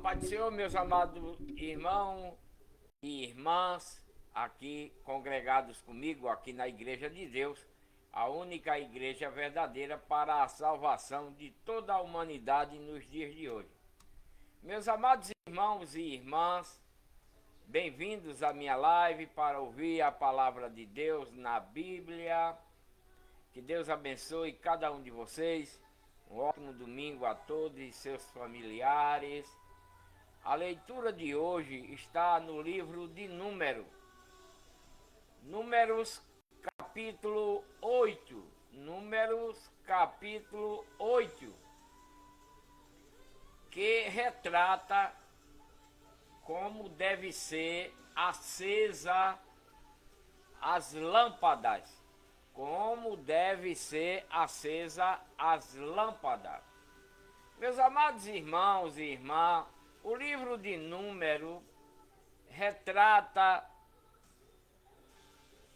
Paz do Senhor, meus amados irmãos e irmãs, aqui congregados comigo, aqui na Igreja de Deus, a única igreja verdadeira para a salvação de toda a humanidade nos dias de hoje. Meus amados irmãos e irmãs, bem-vindos à minha live para ouvir a palavra de Deus na Bíblia. Que Deus abençoe cada um de vocês. Um ótimo domingo a todos e seus familiares. A leitura de hoje está no livro de Números capítulo 8. Números capítulo 8, que retrata como deve ser acesa as lâmpadas. Como deve ser acesa as lâmpadas. Meus amados irmãos e irmãs, o livro de Números retrata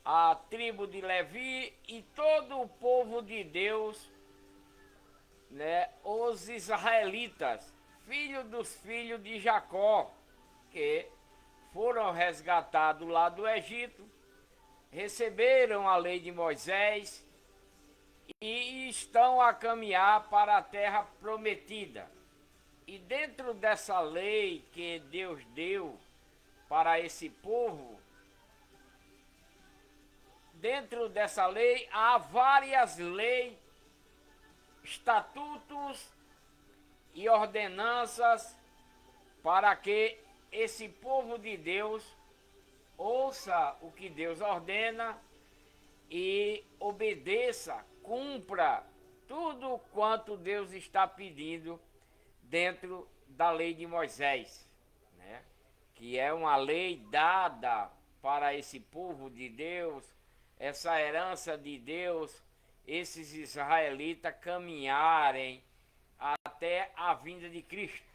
a tribo de Levi e todo o povo de Deus, os israelitas, filhos dos filhos de Jacó, que foram resgatados lá do Egito, receberam a lei de Moisés e estão a caminhar para a terra prometida. E dentro dessa lei que Deus deu para esse povo, dentro dessa lei há várias leis, estatutos e ordenanças para que esse povo de Deus ouça o que Deus ordena e obedeça, cumpra tudo quanto Deus está pedindo dentro da lei de Moisés, que é uma lei dada para esse povo de Deus, essa herança de Deus, esses israelitas caminharem até a vinda de Cristo,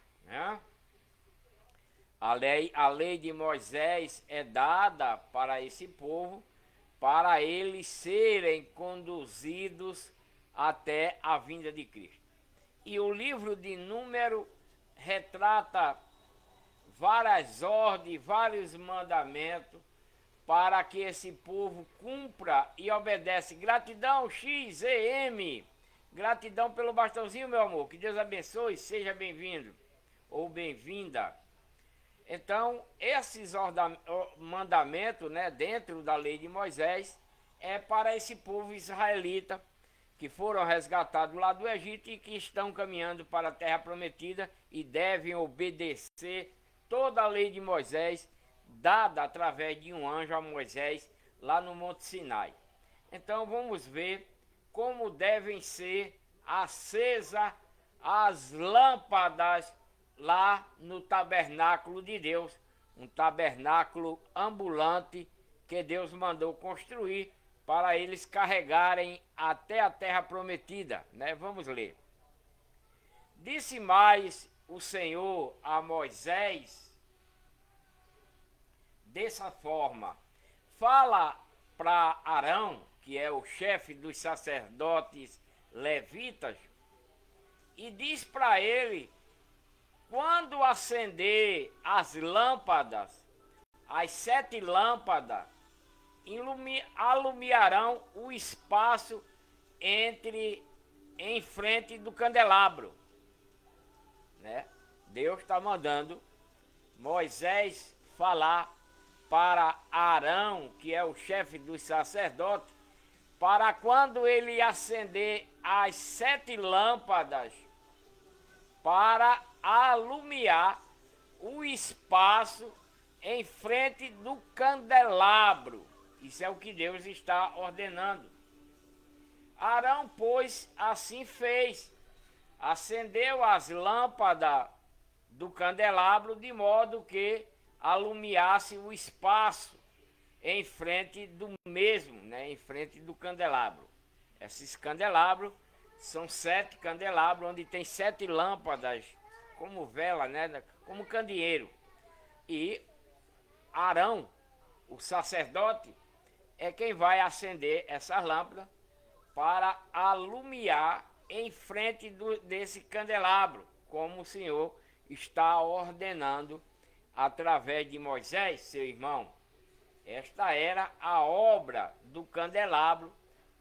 A lei de Moisés é dada para esse povo, para eles serem conduzidos até a vinda de Cristo. E o livro de Números retrata várias ordens, vários mandamentos, para que esse povo cumpra e obedece. Gratidão, XEM. Gratidão pelo bastãozinho, meu amor. Que Deus abençoe, seja bem-vindo ou bem-vinda. Então, esses mandamentos, dentro da lei de Moisés, é para esse povo israelita que foram resgatados lá do Egito e que estão caminhando para a terra prometida e devem obedecer toda a lei de Moisés, dada através de um anjo a Moisés lá no Monte Sinai. Então, vamos ver como devem ser acesas as lâmpadas lá no tabernáculo de Deus, um tabernáculo ambulante que Deus mandou construir para eles carregarem até a terra prometida, Vamos ler. Disse mais o Senhor a Moisés dessa forma: fala para Arão, que é o chefe dos sacerdotes levitas, e diz para ele: quando acender as lâmpadas, as 7 lâmpadas alumiarão o espaço em frente do candelabro. Deus está mandando Moisés falar para Arão, que é o chefe dos sacerdotes, para quando ele acender as 7 lâmpadas, para alumiar o espaço em frente do candelabro. Isso é o que Deus está ordenando. Arão, pois, assim fez. Acendeu as lâmpadas do candelabro de modo que alumiasse o espaço em frente do mesmo, em frente do candelabro. Esses candelabros são 7 candelabros, onde tem 7 lâmpadas, como vela, como candeeiro. E Arão, o sacerdote, é quem vai acender essas lâmpadas para alumiar em frente desse candelabro, como o Senhor está ordenando através de Moisés, seu irmão. Esta era a obra do candelabro,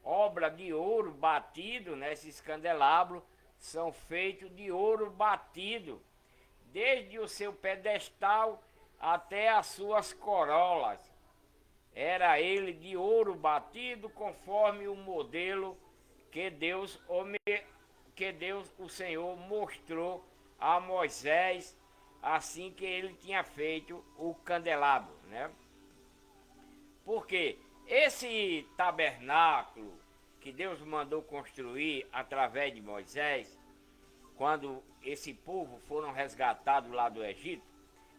obra de ouro batido, né? Esses candelabros são feitos de ouro batido, desde o seu pedestal até as suas corolas. Era ele de ouro batido, conforme o modelo que Deus, o Senhor, mostrou a Moisés, assim que ele tinha feito o candelabro, né? Porque esse tabernáculo que Deus mandou construir através de Moisés, quando esse povo foram resgatados lá do Egito,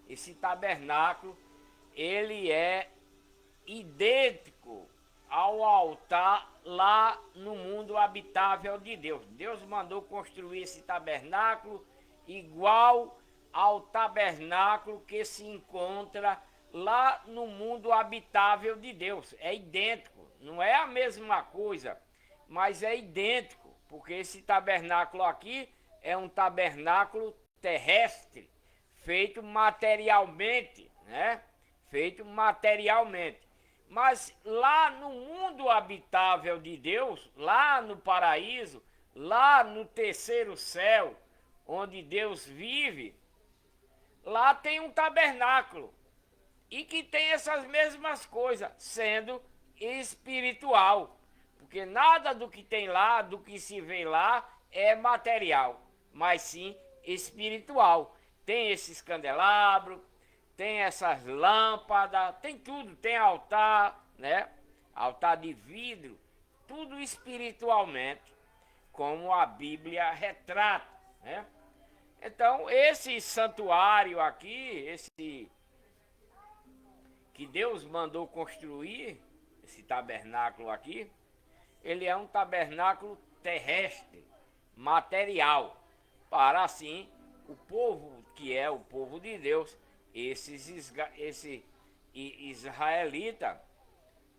esse tabernáculo, ele é idêntico ao altar lá no mundo habitável de Deus. Deus mandou construir esse tabernáculo igual ao tabernáculo que se encontra lá no mundo habitável de Deus. É idêntico, não é a mesma coisa, mas é idêntico, porque esse tabernáculo aqui é um tabernáculo terrestre, feito materialmente, né? Feito materialmente. Mas lá no mundo habitável de Deus, lá no paraíso, lá no terceiro céu, onde Deus vive, lá tem um tabernáculo e que tem essas mesmas coisas, sendo espiritual. Porque nada do que tem lá, do que se vê lá, é material, mas sim espiritual. Tem esses candelabros, tem essas lâmpadas, tem tudo, tem altar, né? Altar de vidro, tudo espiritualmente, como a Bíblia retrata, né? Então, esse santuário aqui, esse que Deus mandou construir, esse tabernáculo aqui, ele é um tabernáculo terrestre, material, para assim o povo que é o povo de Deus, esse israelita,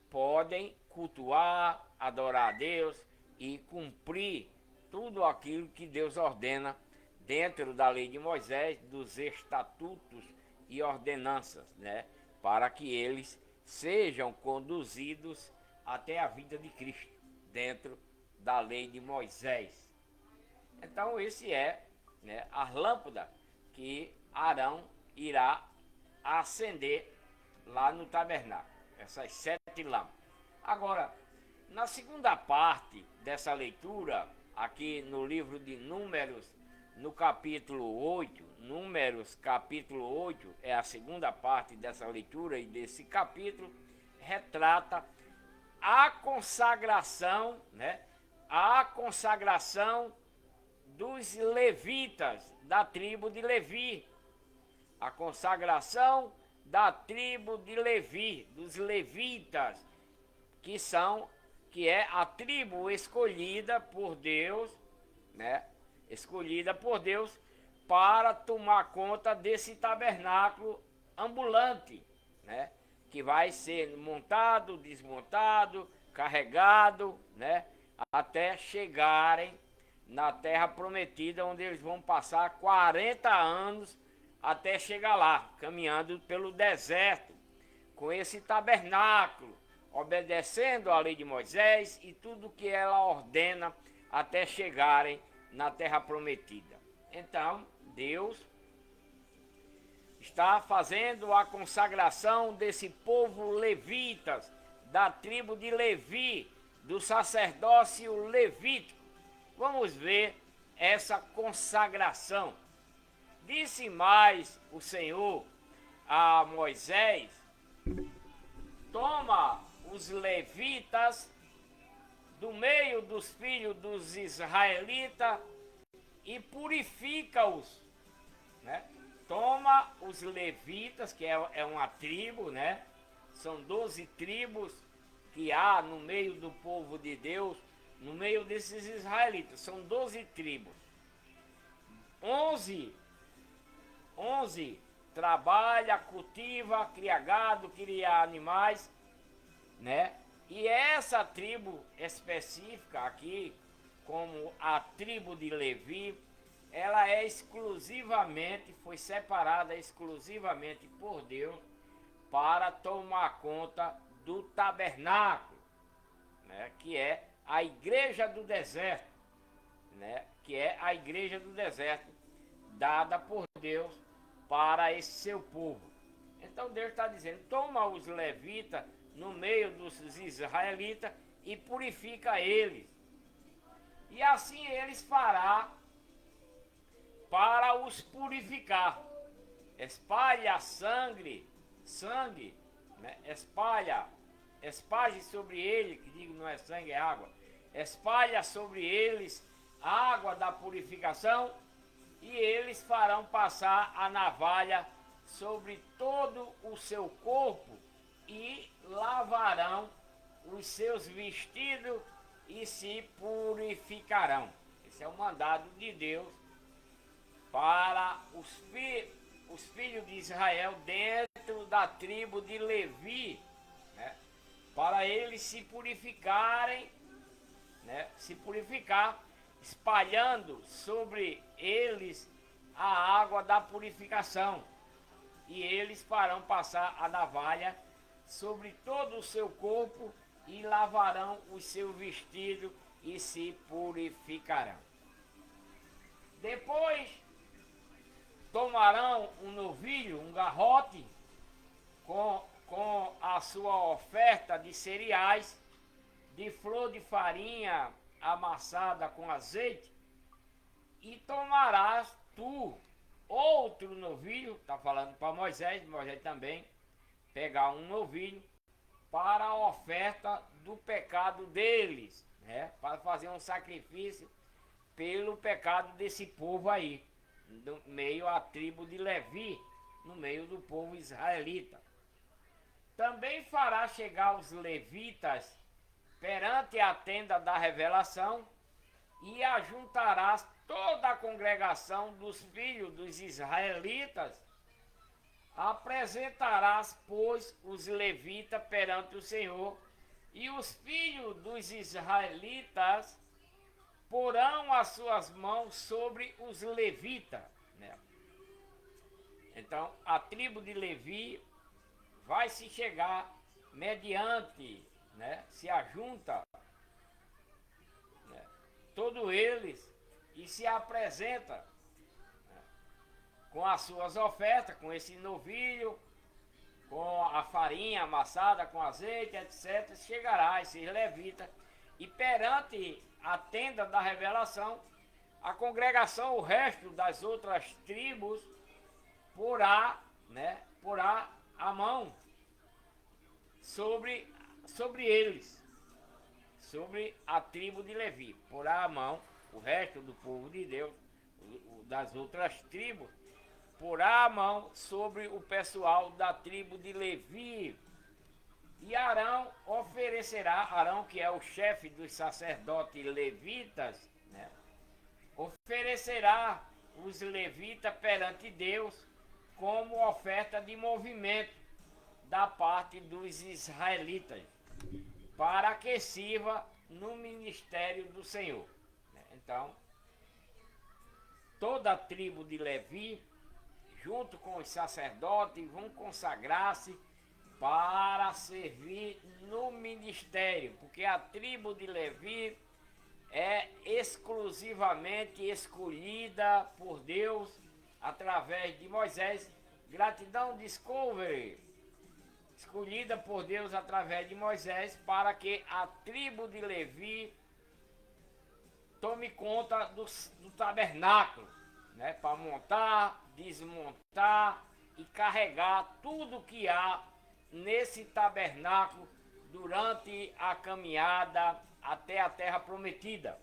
podem cultuar, adorar a Deus e cumprir tudo aquilo que Deus ordena dentro da lei de Moisés, dos estatutos e ordenanças, né? Para que eles sejam conduzidos até a vida de Cristo, dentro da lei de Moisés. Então esse é, né, a lâmpada que Arão irá acender lá no tabernáculo, essas 7 lâmpadas. Agora, na segunda parte dessa leitura, aqui no livro de Números, no capítulo 8, Números capítulo 8, é a segunda parte dessa leitura e desse capítulo, retrata a consagração, né? A consagração dos levitas, da tribo de Levi. A consagração da tribo de Levi, dos levitas, que é a tribo escolhida por Deus, né? Escolhida por Deus para tomar conta desse tabernáculo ambulante, né? Que vai ser montado, desmontado, carregado, né? Até chegarem na terra prometida, onde eles vão passar 40 anos até chegar lá, caminhando pelo deserto, com esse tabernáculo, obedecendo a lei de Moisés e tudo que ela ordena até chegarem na terra prometida. Então, Deus está fazendo a consagração desse povo levitas, da tribo de Levi, do sacerdócio levítico. Vamos ver essa consagração. Disse mais o Senhor a Moisés: toma os levitas do meio dos filhos dos israelitas e purifica-os, né? Toma os levitas, que é uma tribo, né? São 12 tribos que há no meio do povo de Deus, no meio desses israelitas. São 12 tribos. 11 trabalha, cultiva, cria gado, cria animais, né? E essa tribo específica aqui, como a tribo de Levi, ela é exclusivamente, foi separada exclusivamente por Deus para tomar conta do tabernáculo, né, que é a igreja do deserto, né, que é a igreja do deserto dada por Deus para esse seu povo. Então Deus está dizendo, toma os levitas no meio dos israelitas e purifica eles. E assim eles fará para os purificar. Espalha sangue, né? Espalhe sobre ele, que digo não é sangue, é água. Espalha sobre eles a água da purificação, e eles farão passar a navalha sobre todo o seu corpo e lavarão os seus vestidos e se purificarão. Esse é o mandado de Deus para os filhos de Israel dentro da tribo de Levi, né? Para eles se purificarem, né? Se purificar, espalhando sobre eles a água da purificação, e eles farão passar a navalha sobre todo o seu corpo e lavarão o seu vestido e se purificarão. Depois tomarão um novilho, um garrote, com a sua oferta de cereais, de flor de farinha amassada com azeite, e tomarás tu outro novilho, está falando para Moisés também, pegar um novilho para a oferta do pecado deles, né? Para fazer um sacrifício pelo pecado desse povo aí, no meio à tribo de Levi, no meio do povo israelita. Também fará chegar os levitas perante a tenda da revelação, e ajuntarás toda a congregação dos filhos dos israelitas. Apresentarás, pois, os levitas perante o Senhor, e os filhos dos israelitas porão as suas mãos sobre os levitas, né? Então, a tribo de Levi vai se chegar mediante, né, se ajunta, né, todos eles, e se apresenta, né, com as suas ofertas, com esse novilho, com a farinha amassada com azeite, etc. Chegará esses levitas, e perante a tenda da revelação, a congregação, o resto das outras tribos, porá a mão sobre eles, sobre a tribo de Levi. Porá a mão, o resto do povo de Deus, das outras tribos, porá a mão sobre o pessoal da tribo de Levi. E Arão oferecerá, Arão, que é o chefe dos sacerdotes levitas, né, oferecerá os levitas perante Deus como oferta de movimento da parte dos israelitas, para que sirva no ministério do Senhor. Então, toda a tribo de Levi, junto com os sacerdotes, vão consagrar-se para servir no ministério, porque a tribo de Levi é exclusivamente escolhida por Deus através de Moisés. Gratidão Discovery, escolhida por Deus através de Moisés, para que a tribo de Levi tome conta do tabernáculo, né, para montar, desmontar e carregar tudo que há nesse tabernáculo durante a caminhada até a terra prometida.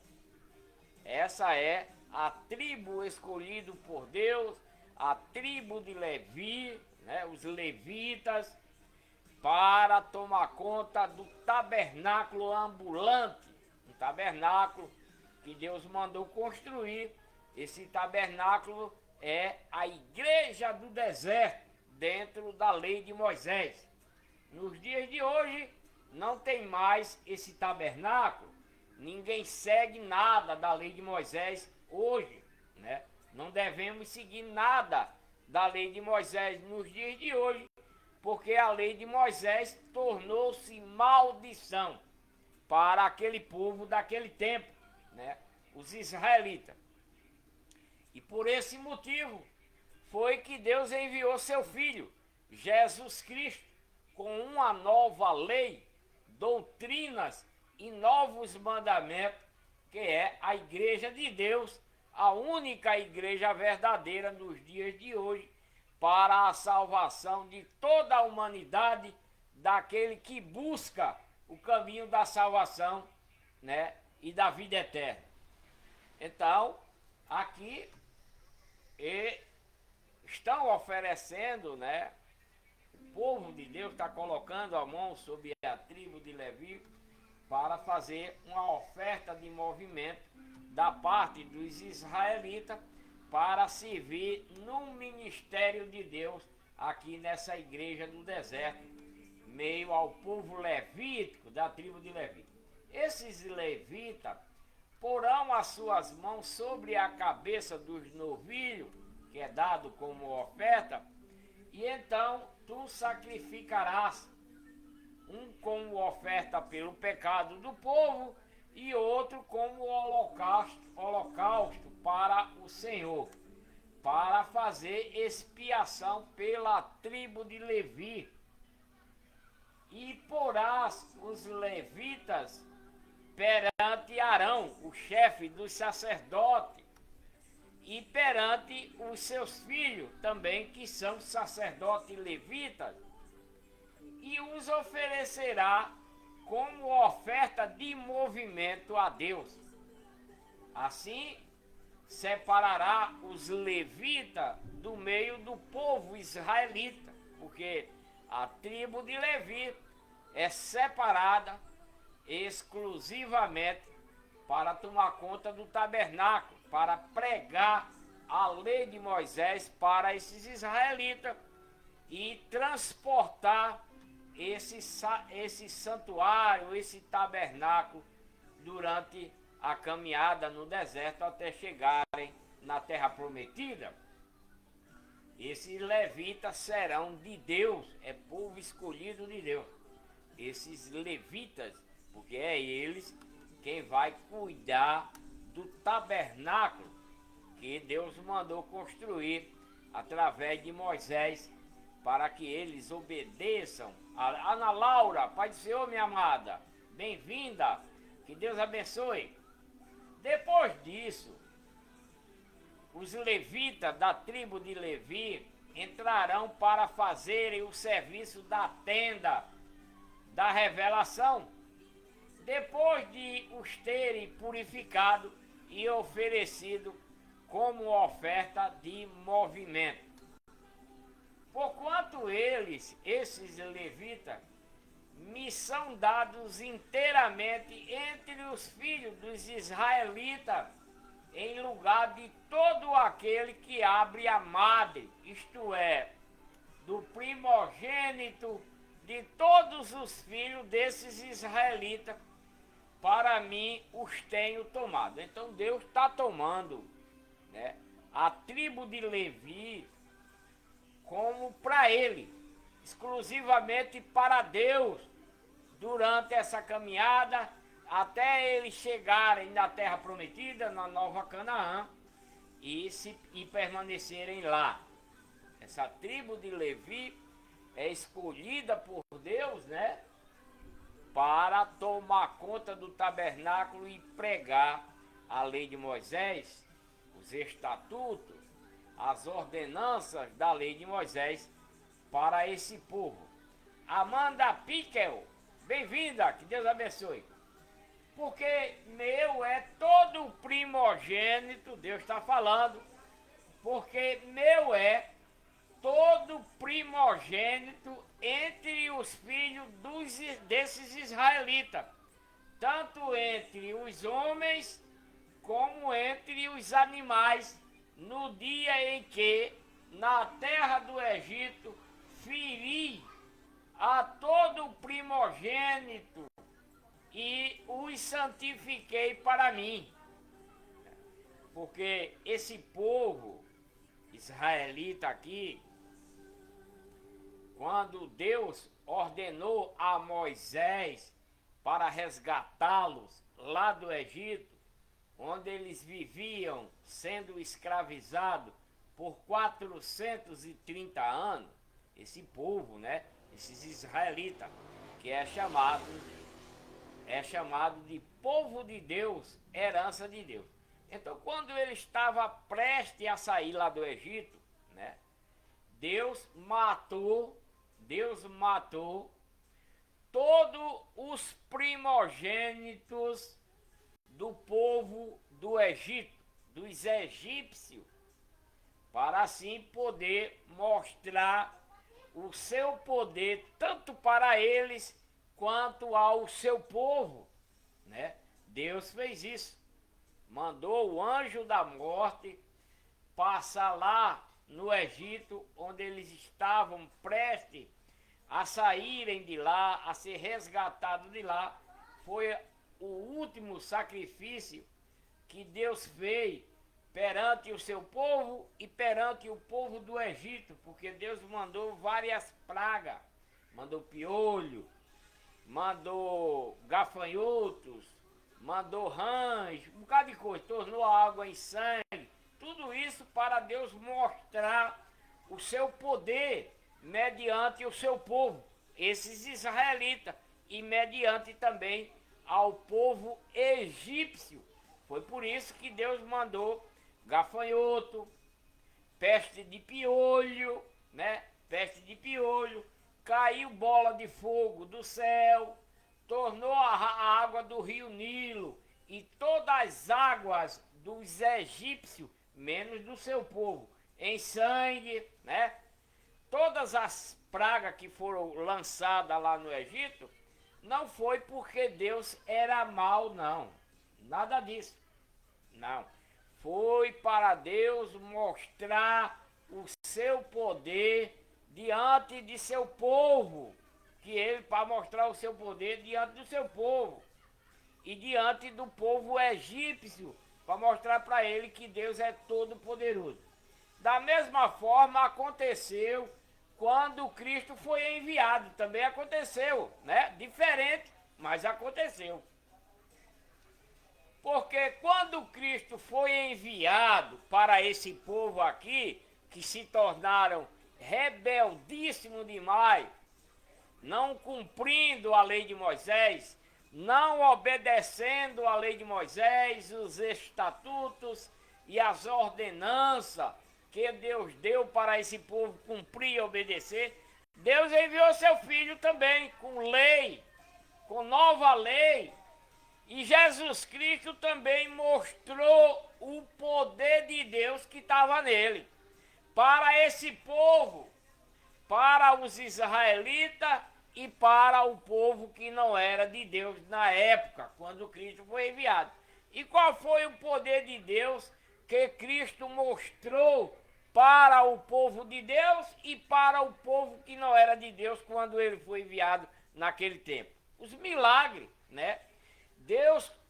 Essa é a tribo escolhida por Deus, a tribo de Levi, né, os levitas, para tomar conta do tabernáculo ambulante, um tabernáculo que Deus mandou construir. Esse tabernáculo é a igreja do deserto, dentro da lei de Moisés. Nos dias de hoje não tem mais esse tabernáculo, ninguém segue nada da lei de Moisés hoje, né? Não devemos seguir nada da lei de Moisés nos dias de hoje, porque a lei de Moisés tornou-se maldição para aquele povo daquele tempo, né? Os israelitas. E por esse motivo foi que Deus enviou seu Filho, Jesus Cristo, com uma nova lei, doutrinas e novos mandamentos, que é a Igreja de Deus, a única igreja verdadeira nos dias de hoje, para a salvação de toda a humanidade, daquele que busca o caminho da salvação, né, e da vida eterna. Então, aqui estão oferecendo, né, o povo de Deus está colocando a mão sobre a tribo de Levi para fazer uma oferta de movimento da parte dos israelitas para servir no ministério de Deus aqui nessa igreja do deserto, meio ao povo levítico da tribo de Levi. Esses levitas porão as suas mãos sobre a cabeça dos novilhos, que é dado como oferta, e então tu sacrificarás um como oferta pelo pecado do povo e outro como holocausto para o Senhor, para fazer expiação pela tribo de Levi. E porás os levitas perante Arão, o chefe dos sacerdotes, e perante os seus filhos também, que são sacerdotes levitas, e os oferecerá como oferta de movimento a Deus. Assim, separará os levitas do meio do povo israelita, porque a tribo de Levi é separada exclusivamente para tomar conta do tabernáculo, para pregar a lei de Moisés para esses israelitas e transportar esse santuário, esse tabernáculo durante a caminhada no deserto até chegarem na terra prometida. Esses levitas serão de Deus, é povo escolhido de Deus. Esses levitas, porque é eles quem vai cuidar do tabernáculo que Deus mandou construir através de Moisés, para que eles obedeçam. Ana Laura, Pai do Senhor, minha amada, bem-vinda, que Deus abençoe. Depois disso, os levitas da tribo de Levi entrarão para fazerem o serviço da tenda da revelação, depois de os terem purificado e oferecido como oferta de movimento. Porquanto esses levitas, me são dados inteiramente entre os filhos dos israelitas, em lugar de todo aquele que abre a madre, isto é, do primogênito de todos os filhos desses israelitas, para mim os tenho tomado. Então Deus está tomando, né, a tribo de Levi como para ele, exclusivamente para Deus, durante essa caminhada, até eles chegarem na terra prometida, na Nova Canaã, e permanecerem lá. Essa tribo de Levi é escolhida por Deus, né, para tomar conta do tabernáculo e pregar a lei de Moisés, os estatutos, as ordenanças da lei de Moisés para esse povo. Amanda Pickel, bem-vinda, que Deus abençoe. Porque meu é todo o primogênito, Deus está falando, porque meu é todo primogênito entre os filhos desses israelitas, tanto entre os homens como entre os animais, no dia em que na terra do Egito feri a todo primogênito e os santifiquei para mim. porque esse povo israelita aqui, quando Deus ordenou a Moisés para resgatá-los lá do Egito, onde eles viviam sendo escravizados por 430 anos, esse povo, né, esses israelitas, que é chamado de povo de Deus, herança de Deus. Então, quando ele estava prestes a sair lá do Egito, né, Deus matou todos os primogênitos do povo do Egito, dos egípcios, para assim poder mostrar o seu poder tanto para eles quanto ao seu povo, né? Deus fez isso, mandou o anjo da morte passar lá no Egito, onde eles estavam prestes a saírem de lá, a ser resgatados de lá. Foi o último sacrifício que Deus fez perante o seu povo e perante o povo do Egito, porque Deus mandou várias pragas, mandou piolho, mandou gafanhotos, mandou rãs, um bocado de coisa, tornou a água em sangue, tudo isso para Deus mostrar o seu poder mediante o seu povo, esses israelitas, e mediante também ao povo egípcio. Foi por isso que Deus mandou gafanhoto, peste de piolho, né? Peste de piolho, caiu bola de fogo do céu, tornou a água do rio Nilo e todas as águas dos egípcios, menos do seu povo, em sangue, né? Todas as pragas que foram lançadas lá no Egito, não foi porque Deus era mau, não. Nada disso. Não. Foi para Deus mostrar o seu poder diante de seu povo. Para mostrar o seu poder diante do seu povo. E diante do povo egípcio, para mostrar para ele que Deus é todo poderoso. Da mesma forma aconteceu quando Cristo foi enviado, também aconteceu, né? Diferente, mas aconteceu. Porque quando Cristo foi enviado para esse povo aqui, que se tornaram rebeldíssimos demais, não cumprindo a lei de Moisés, não obedecendo a lei de Moisés, os estatutos e as ordenanças que Deus deu para esse povo cumprir e obedecer, Deus enviou seu Filho também, com lei, com nova lei. E Jesus Cristo também mostrou o poder de Deus que estava nele. Para esse povo, para os israelitas e para o povo que não era de Deus na época, quando Cristo foi enviado. E qual foi o poder de Deus que Cristo mostrou para o povo de Deus e para o povo que não era de Deus quando ele foi enviado naquele tempo? Os milagres, né?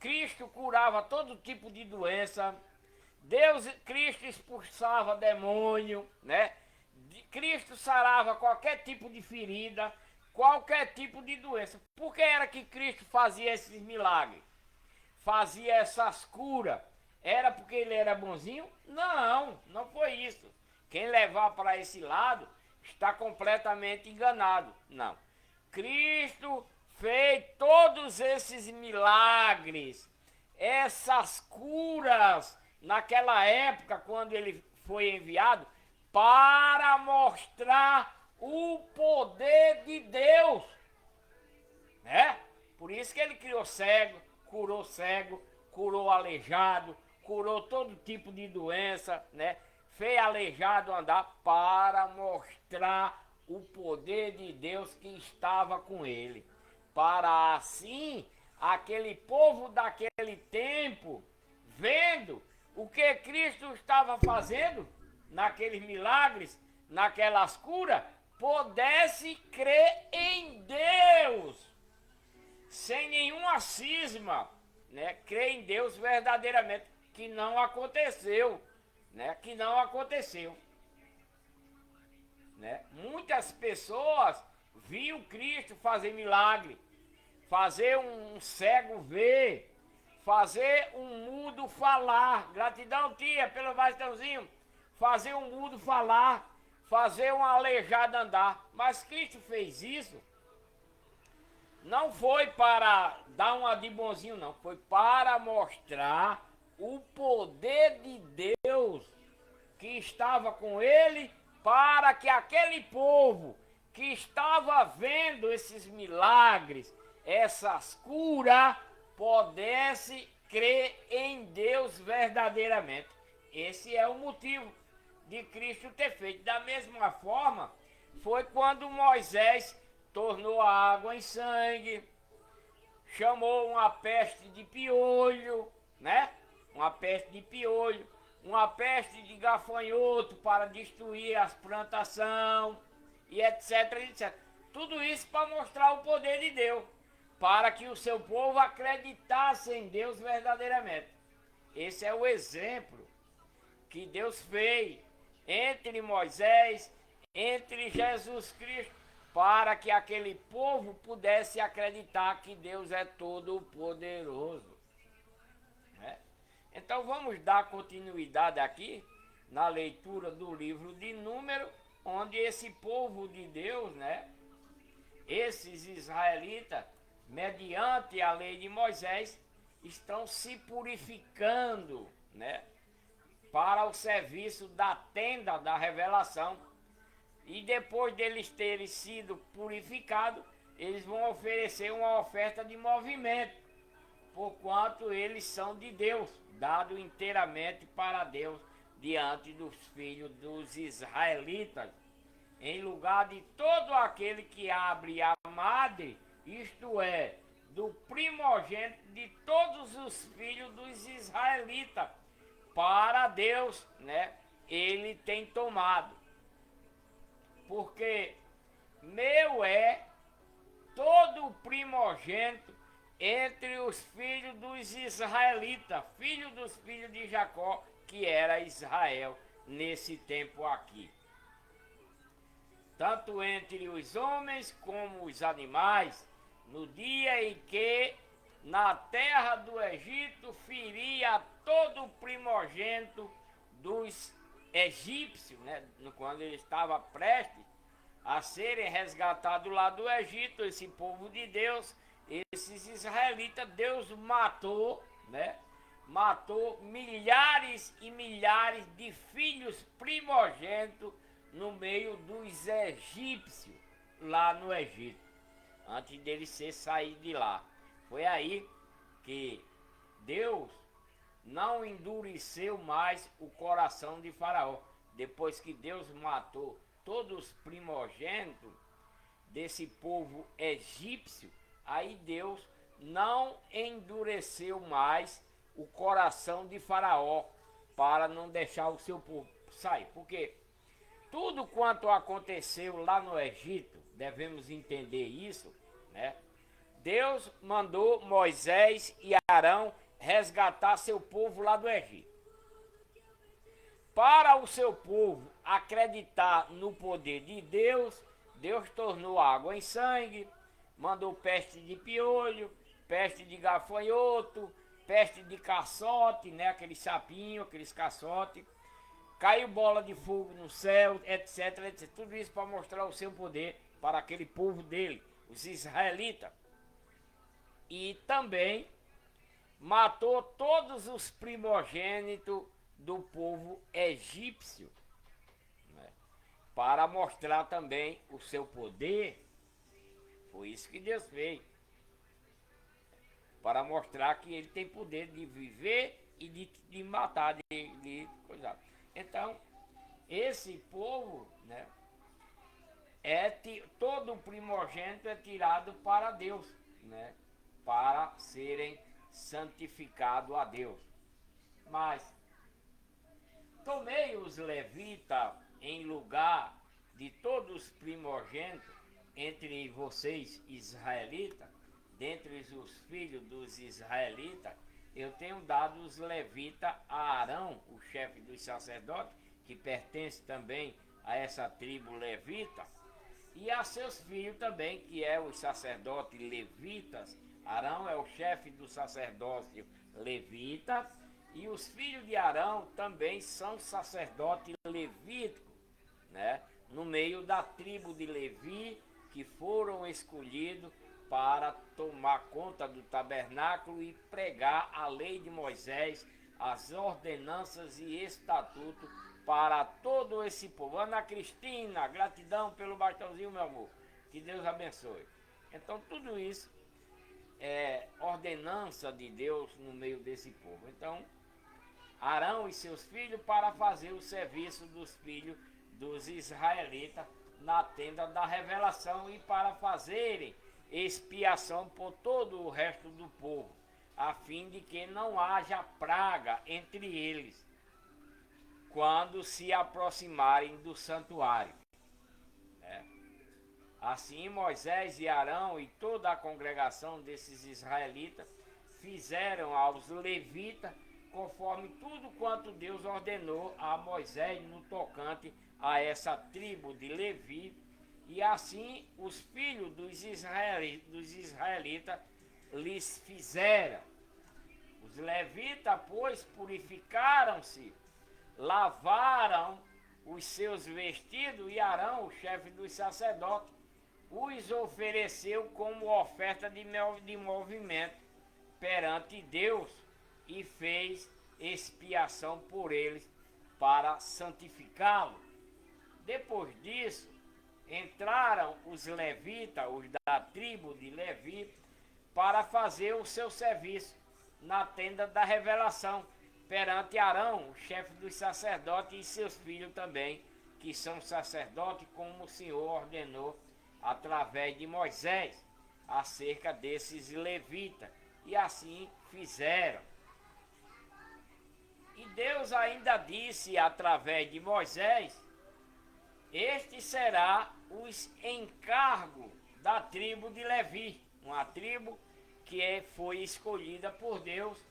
Cristo curava todo tipo de doença, Cristo expulsava demônio, né? Cristo sarava qualquer tipo de ferida, qualquer tipo de doença. Por que era que Cristo fazia esses milagres? Fazia essas curas? Era porque ele era bonzinho? Não, não foi isso. Quem levar para esse lado está completamente enganado. Não. Cristo fez todos esses milagres, essas curas, naquela época, quando ele foi enviado, para mostrar o poder de Deus, né? Por isso que ele criou cego, curou aleijado, curou todo tipo de doença, né? Fez aleijado andar para mostrar o poder de Deus que estava com ele. Para assim, aquele povo daquele tempo, vendo o que Cristo estava fazendo, naqueles milagres, naquelas curas, pudesse crer em Deus, sem nenhuma cisma, né? Crer em Deus verdadeiramente, que não aconteceu, né? Que não aconteceu, né? Muitas pessoas viram Cristo fazer milagre, fazer um cego ver, fazer um mudo falar. Gratidão, tia, pelo bastãozinho. Fazer um mudo falar, fazer um aleijado andar. Mas Cristo fez isso não foi para dar uma de bonzinho, não. Foi para mostrar o poder de Deus que estava com ele, para que aquele povo que estava vendo esses milagres, essas curas, pudesse crer em Deus verdadeiramente. Esse é o motivo de Cristo ter feito. Da mesma forma, foi quando Moisés tornou a água em sangue, chamou uma peste de piolho, né? Uma peste de piolho, uma peste de gafanhoto para destruir as plantações, e etc, etc. Tudo isso para mostrar o poder de Deus, para que o seu povo acreditasse em Deus verdadeiramente. Esse é o exemplo que Deus fez entre Moisés, entre Jesus Cristo, para que aquele povo pudesse acreditar que Deus é todo-poderoso. Né? Então vamos dar continuidade aqui na leitura do livro de Números, onde esse povo de Deus, né, esses israelitas, mediante a lei de Moisés, estão se purificando, né, para o serviço da tenda da revelação. E depois deles terem sido purificados, eles vão oferecer uma oferta de movimento, porquanto eles são de Deus, dado inteiramente para Deus, diante dos filhos dos israelitas, em lugar de todo aquele que abre a madre, isto é, do primogênito de todos os filhos dos israelitas, para Deus, né? Ele tem tomado. Porque meu é todo o primogênito entre os filhos dos israelitas, filho dos filhos de Jacó, que era Israel nesse tempo aqui. Tanto entre os homens como os animais, no dia em que na terra do Egito feria todo o primogênito dos egípcios, né? Quando ele estava prestes a serem resgatados lá do Egito, esse povo de Deus, esses israelitas, Deus matou, né? Matou milhares e milhares de filhos primogênitos no meio dos egípcios lá no Egito, antes dele ser saído de lá. Foi aí que Deus não endureceu mais o coração de Faraó. Depois que Deus matou todos os primogênitos desse povo egípcio, aí Deus não endureceu mais o coração de Faraó para não deixar o seu povo sair. Porque tudo quanto aconteceu lá no Egito, devemos entender isso, né? Deus mandou Moisés e Arão resgatar seu povo lá do Egito. Para o seu povo acreditar no poder de Deus, Deus tornou água em sangue, mandou peste de piolho, peste de gafanhoto, peste de caçote, né, aquele sapinho, aqueles caçotes, caiu bola de fogo no céu, etc, etc. Tudo isso para mostrar o seu poder para aquele povo dele, os israelitas. E também matou todos os primogênitos do povo egípcio, né? Para mostrar também o seu poder. Foi isso que Deus fez, para mostrar que ele tem poder de viver e de matar, de coisa. Então, esse povo, né, todo o primogênito é tirado para Deus, né, para serem santificados a Deus. Mas tomei os levitas em lugar de todos os primogênitos entre vocês israelitas, dentre os filhos dos israelitas, eu tenho dado os levitas a Arão, o chefe dos sacerdotes, que pertence também a essa tribo levita, e a seus filhos também, que é os sacerdotes levitas. Arão é o chefe do sacerdócio levita, e os filhos de Arão também são sacerdotes levíticos, né? No meio da tribo de Levi, que foram escolhidos para tomar conta do tabernáculo e pregar a lei de Moisés, as ordenanças e estatutos para todo esse povo. Ana Cristina, gratidão pelo bastãozinho, meu amor. Que Deus abençoe. Então, tudo isso é ordenança de Deus no meio desse povo. Então, Arão e seus filhos para fazer o serviço dos filhos dos israelitas na tenda da revelação e para fazerem expiação por todo o resto do povo, a fim de que não haja praga entre eles quando se aproximarem do santuário. Assim Moisés e Arão e toda a congregação desses israelitas fizeram aos levitas conforme tudo quanto Deus ordenou a Moisés no tocante a essa tribo de Levi. E assim os filhos dos israelitas lhes fizeram. Os levitas, pois, purificaram-se, lavaram os seus vestidos, e Arão, o chefe dos sacerdotes, os ofereceu como oferta de movimento perante Deus e fez expiação por eles para santificá-los. Depois disso, entraram os levitas, os da tribo de Levi, para fazer o seu serviço na tenda da revelação perante Arão, o chefe dos sacerdotes, e seus filhos também, que são sacerdotes, como o Senhor ordenou através de Moisés acerca desses levitas. E assim fizeram. E Deus ainda disse através de Moisés: este será os encargos da tribo de Levi, uma tribo que foi escolhida por Deus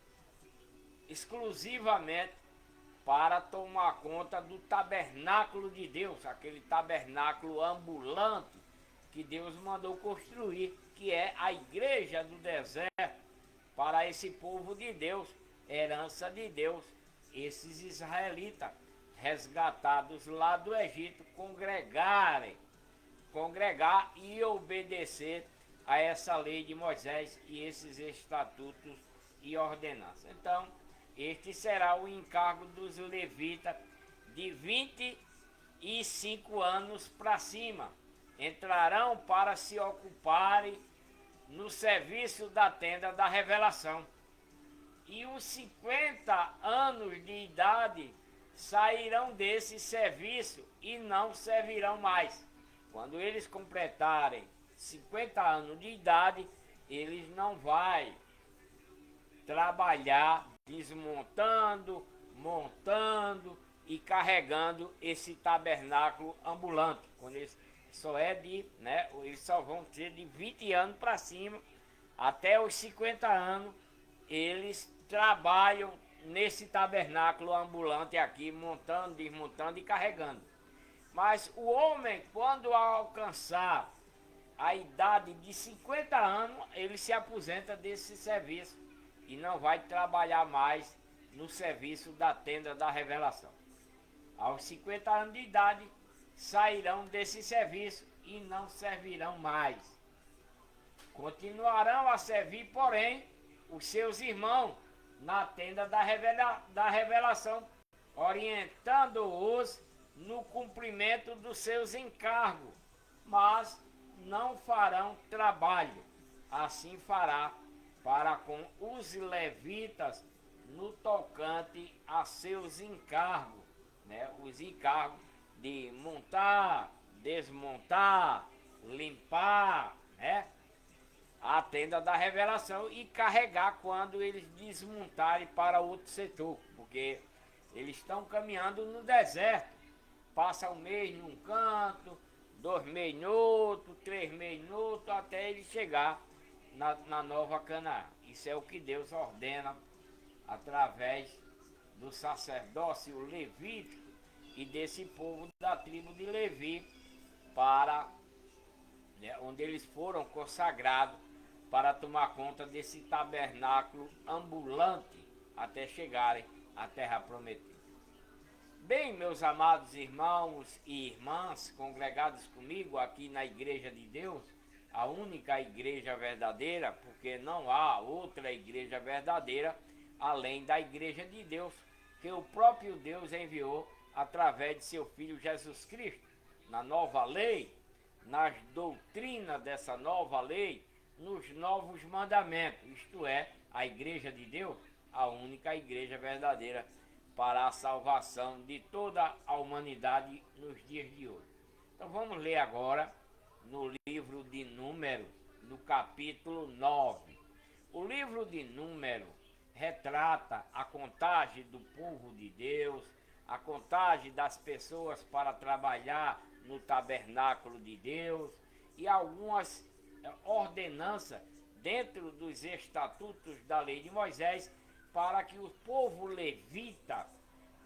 exclusivamente para tomar conta do tabernáculo de Deus, aquele tabernáculo ambulante que Deus mandou construir, que é a igreja do deserto, para esse povo de Deus, herança de Deus, esses israelitas resgatados lá do Egito congregar e obedecer a essa lei de Moisés e esses estatutos e ordenanças. Então, este será o encargo dos levitas de 25 anos para cima. Entrarão para se ocuparem no serviço da tenda da revelação. E os 50 anos de idade sairão desse serviço e não servirão mais. Quando eles completarem 50 anos de idade, eles não vão trabalhar desmontando, montando e carregando esse tabernáculo ambulante. Quando eles eles só vão ter de 20 anos para cima, até os 50 anos, eles trabalham nesse tabernáculo ambulante aqui, montando, desmontando e carregando. Mas o homem, quando alcançar a idade de 50 anos, ele se aposenta desse serviço e não vai trabalhar mais no serviço da tenda da revelação. Aos 50 anos de idade, sairão desse serviço e não servirão mais. Continuarão a servir, porém, os seus irmãos na tenda da revelação, orientando-os no cumprimento dos seus encargos, mas não farão trabalho. Assim fará para com os levitas no tocante a seus encargos, os encargos de montar, desmontar, limpar, a tenda da revelação e carregar quando eles desmontarem para outro setor, porque eles estão caminhando no deserto, passa um mês num canto, 2 meses no outro, 3 meses no outro, até ele chegar na Nova Canaã. Isso é o que Deus ordena através do sacerdócio levítico e desse povo da tribo de Levi, para onde eles foram consagrados para tomar conta desse tabernáculo ambulante até chegarem à terra prometida. Bem, meus amados irmãos e irmãs congregados comigo aqui na Igreja de Deus, a única igreja verdadeira, porque não há outra igreja verdadeira além da Igreja de Deus, que o próprio Deus enviou através de seu Filho Jesus Cristo, na nova lei, nas doutrinas dessa nova lei, nos novos mandamentos, isto é, a Igreja de Deus, a única igreja verdadeira para a salvação de toda a humanidade nos dias de hoje. Então vamos ler agora no livro de Números, no capítulo 9. O livro de Números retrata a contagem do povo de Deus, a contagem das pessoas para trabalhar no tabernáculo de Deus e algumas ordenanças dentro dos estatutos da lei de Moisés para que o povo levita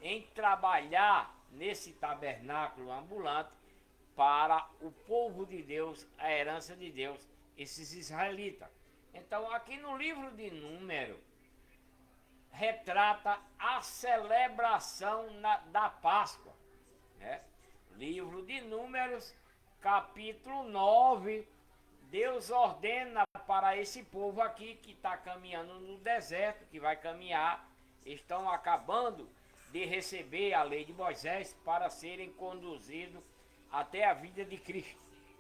em trabalhar nesse tabernáculo ambulante para o povo de Deus, a herança de Deus, esses israelitas. Então aqui no livro de Números retrata a celebração da Páscoa, né? Livro de Números, capítulo 9, Deus ordena para esse povo aqui que está caminhando no deserto, que vai caminhar, estão acabando de receber a lei de Moisés para serem conduzidos até a vida de Cristo,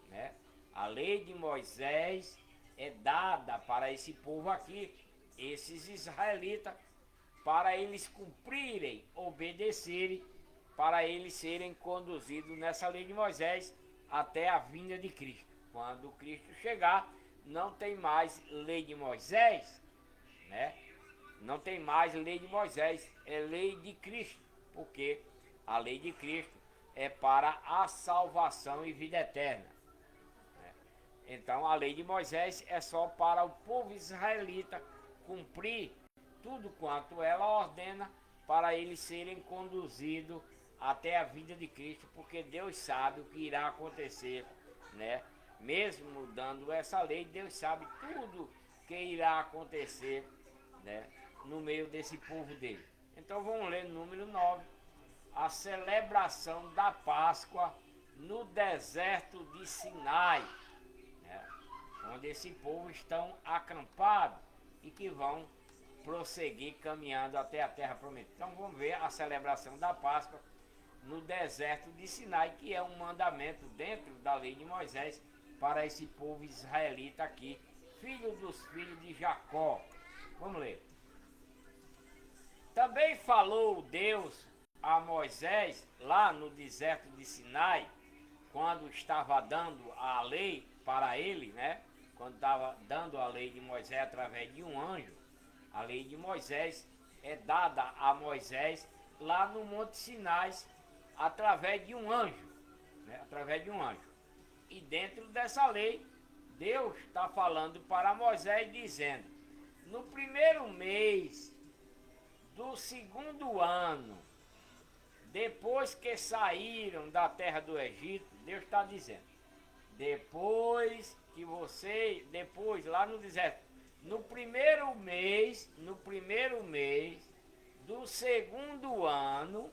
né? A lei de Moisés é dada para esse povo aqui, esses israelitas, para eles cumprirem, obedecerem, para eles serem conduzidos nessa lei de Moisés até a vinda de Cristo. Quando Cristo chegar, não tem mais lei de Moisés, né? Não tem mais lei de Moisés, é lei de Cristo, porque a lei de Cristo é para a salvação e vida eterna, né? Então a lei de Moisés é só para o povo israelita cumprir tudo quanto ela ordena para eles serem conduzidos até a vida de Cristo, porque Deus sabe o que irá acontecer, né? Mesmo dando essa lei, Deus sabe tudo que irá acontecer, né, no meio desse povo dele. Então vamos ler número 9, a celebração da Páscoa no deserto de Sinai, né, onde esse povo estão acampados e que vão prosseguir caminhando até a terra prometida. Então vamos ver a celebração da Páscoa no deserto de Sinai, que é um mandamento dentro da lei de Moisés para esse povo israelita aqui, filho dos filhos de Jacó. Vamos ler. Também falou Deus a Moisés lá no deserto de Sinai, quando estava dando a lei para ele, né? Quando estava dando a lei de Moisés através de um anjo. A lei de Moisés é dada a Moisés lá no Monte Sinai através de um anjo, né? Através de um anjo. E dentro dessa lei, Deus está falando para Moisés dizendo: no primeiro mês do segundo ano, depois que saíram da terra do Egito, Deus está dizendo, depois lá no deserto, no primeiro mês do segundo ano,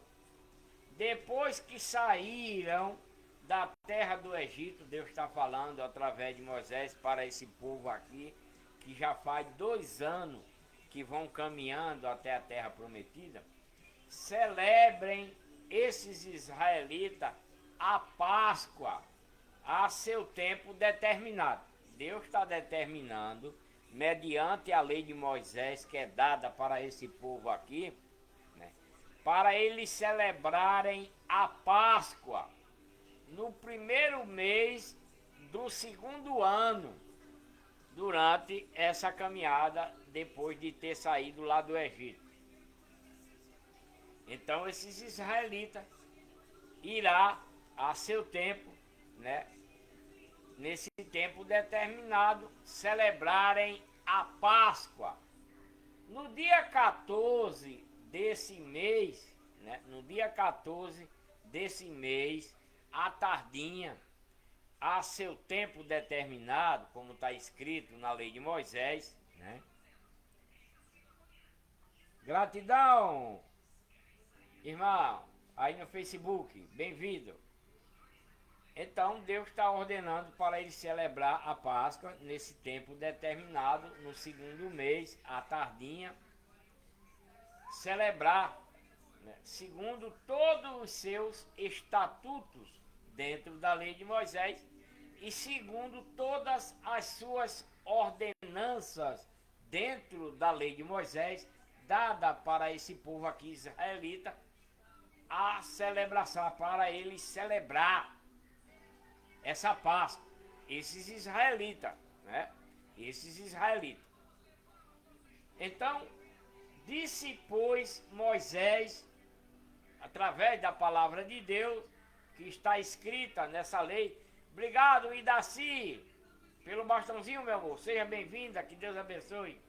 depois que saíram da terra do Egito, Deus está falando através de Moisés para esse povo aqui, que já faz 2 anos que vão caminhando até a terra prometida. Celebrem esses israelitas a Páscoa a seu tempo determinado. Deus está determinando, mediante a lei de Moisés que é dada para esse povo aqui, né, para eles celebrarem a Páscoa no primeiro mês do segundo ano, durante essa caminhada depois de ter saído lá do Egito. Então esses israelitas irá a seu tempo, né, nesse tempo determinado, celebrarem a Páscoa No dia 14 desse mês, né? No dia 14 desse mês, à tardinha, a seu tempo determinado, como está escrito na lei de Moisés, né? Gratidão, irmão, aí no Facebook, bem-vindo. Então Deus está ordenando para ele celebrar a Páscoa nesse tempo determinado, no segundo mês, à tardinha, celebrar, né, segundo todos os seus estatutos dentro da lei de Moisés e segundo todas as suas ordenanças dentro da lei de Moisés, dada para esse povo aqui israelita, a celebração, para ele celebrar essa Páscoa, esses israelitas, né? Esses israelitas. Então, disse, pois, Moisés, através da palavra de Deus, que está escrita nessa lei. Obrigado, Idaci, pelo bastãozinho, meu amor. Seja bem-vinda, que Deus abençoe.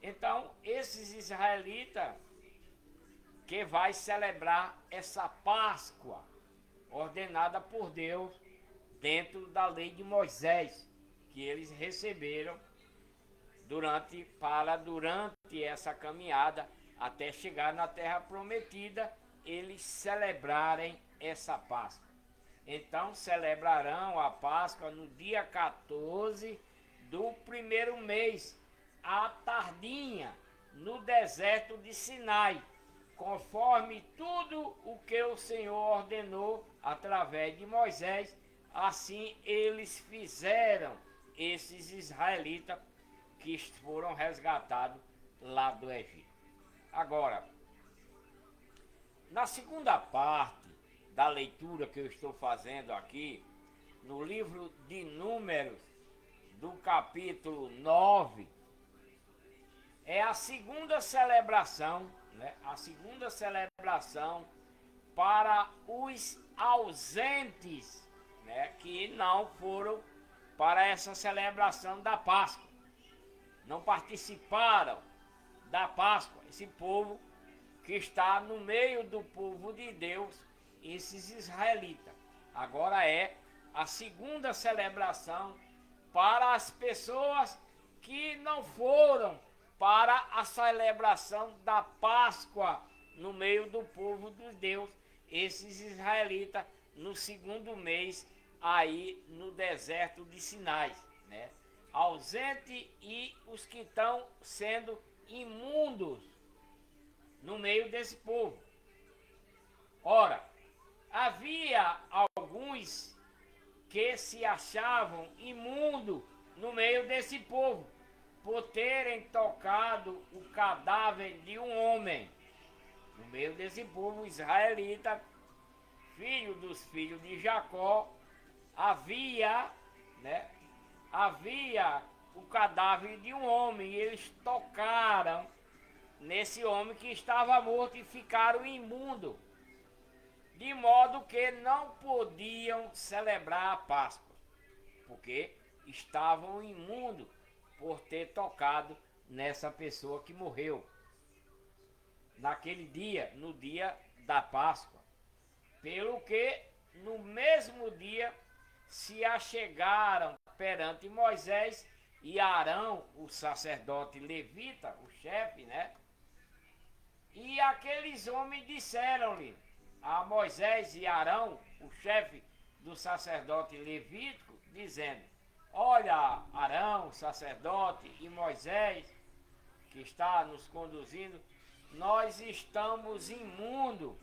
Então, esses israelitas que vai celebrar essa Páscoa ordenada por Deus dentro da lei de Moisés, que eles receberam durante essa caminhada até chegar na terra prometida, eles celebrarem essa Páscoa. Então celebrarão a Páscoa no dia 14 do primeiro mês, à tardinha, no deserto de Sinai, conforme tudo o que o Senhor ordenou através de Moisés. Assim eles fizeram, esses israelitas que foram resgatados lá do Egito. Agora, na segunda parte da leitura que eu estou fazendo aqui, no livro de Números, do capítulo 9, é a segunda celebração, né? A segunda celebração para os ausentes, né? Que não foram para essa celebração da Páscoa, não participaram da Páscoa, esse povo que está no meio do povo de Deus, esses israelitas. Agora é a segunda celebração para as pessoas que não foram para a celebração da Páscoa no meio do povo de Deus, esses israelitas no segundo mês aí no deserto de Sinai, né? Ausente e os que estão sendo imundos no meio desse povo. Ora, havia alguns que se achavam imundos no meio desse povo, por terem tocado o cadáver de um homem. No meio desse povo israelita, filho dos filhos de Jacó, havia o cadáver de um homem, e eles tocaram nesse homem que estava morto e ficaram imundos, de modo que não podiam celebrar a Páscoa, porque estavam imundos por ter tocado nessa pessoa que morreu naquele dia, no dia da Páscoa. Pelo que no mesmo dia se achegaram perante Moisés e Arão, o sacerdote levita, o chefe, né? E aqueles homens disseram-lhe a Moisés e Arão, o chefe do sacerdote levítico, dizendo: olha, Arão, sacerdote, e Moisés, que está nos conduzindo, nós estamos imundos,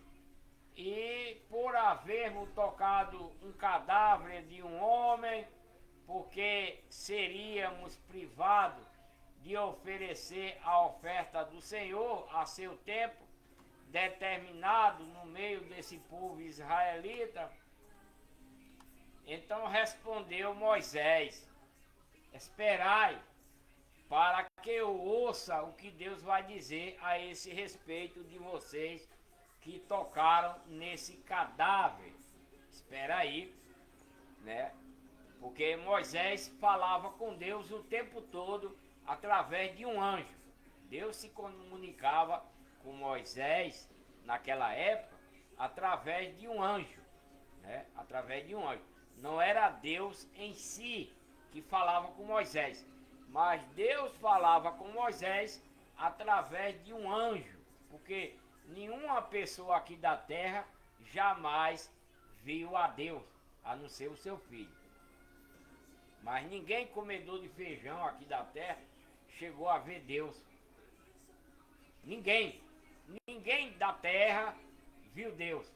e por havermos tocado um cadáver de um homem, porque seríamos privados de oferecer a oferta do Senhor a seu tempo determinado no meio desse povo israelita. Então respondeu Moisés: esperai, para que eu ouça o que Deus vai dizer a esse respeito de vocês que tocaram nesse cadáver. Espera aí, né? Porque Moisés falava com Deus o tempo todo através de um anjo. Deus se comunicava com Moisés naquela época através de um anjo, né? Através de um anjo. Não era Deus em si que falava com Moisés, mas Deus falava com Moisés através de um anjo, porque nenhuma pessoa aqui da terra jamais viu a Deus, a não ser o seu filho. Mas ninguém comedor de feijão aqui da terra chegou a ver Deus. Ninguém. Ninguém da terra viu Deus.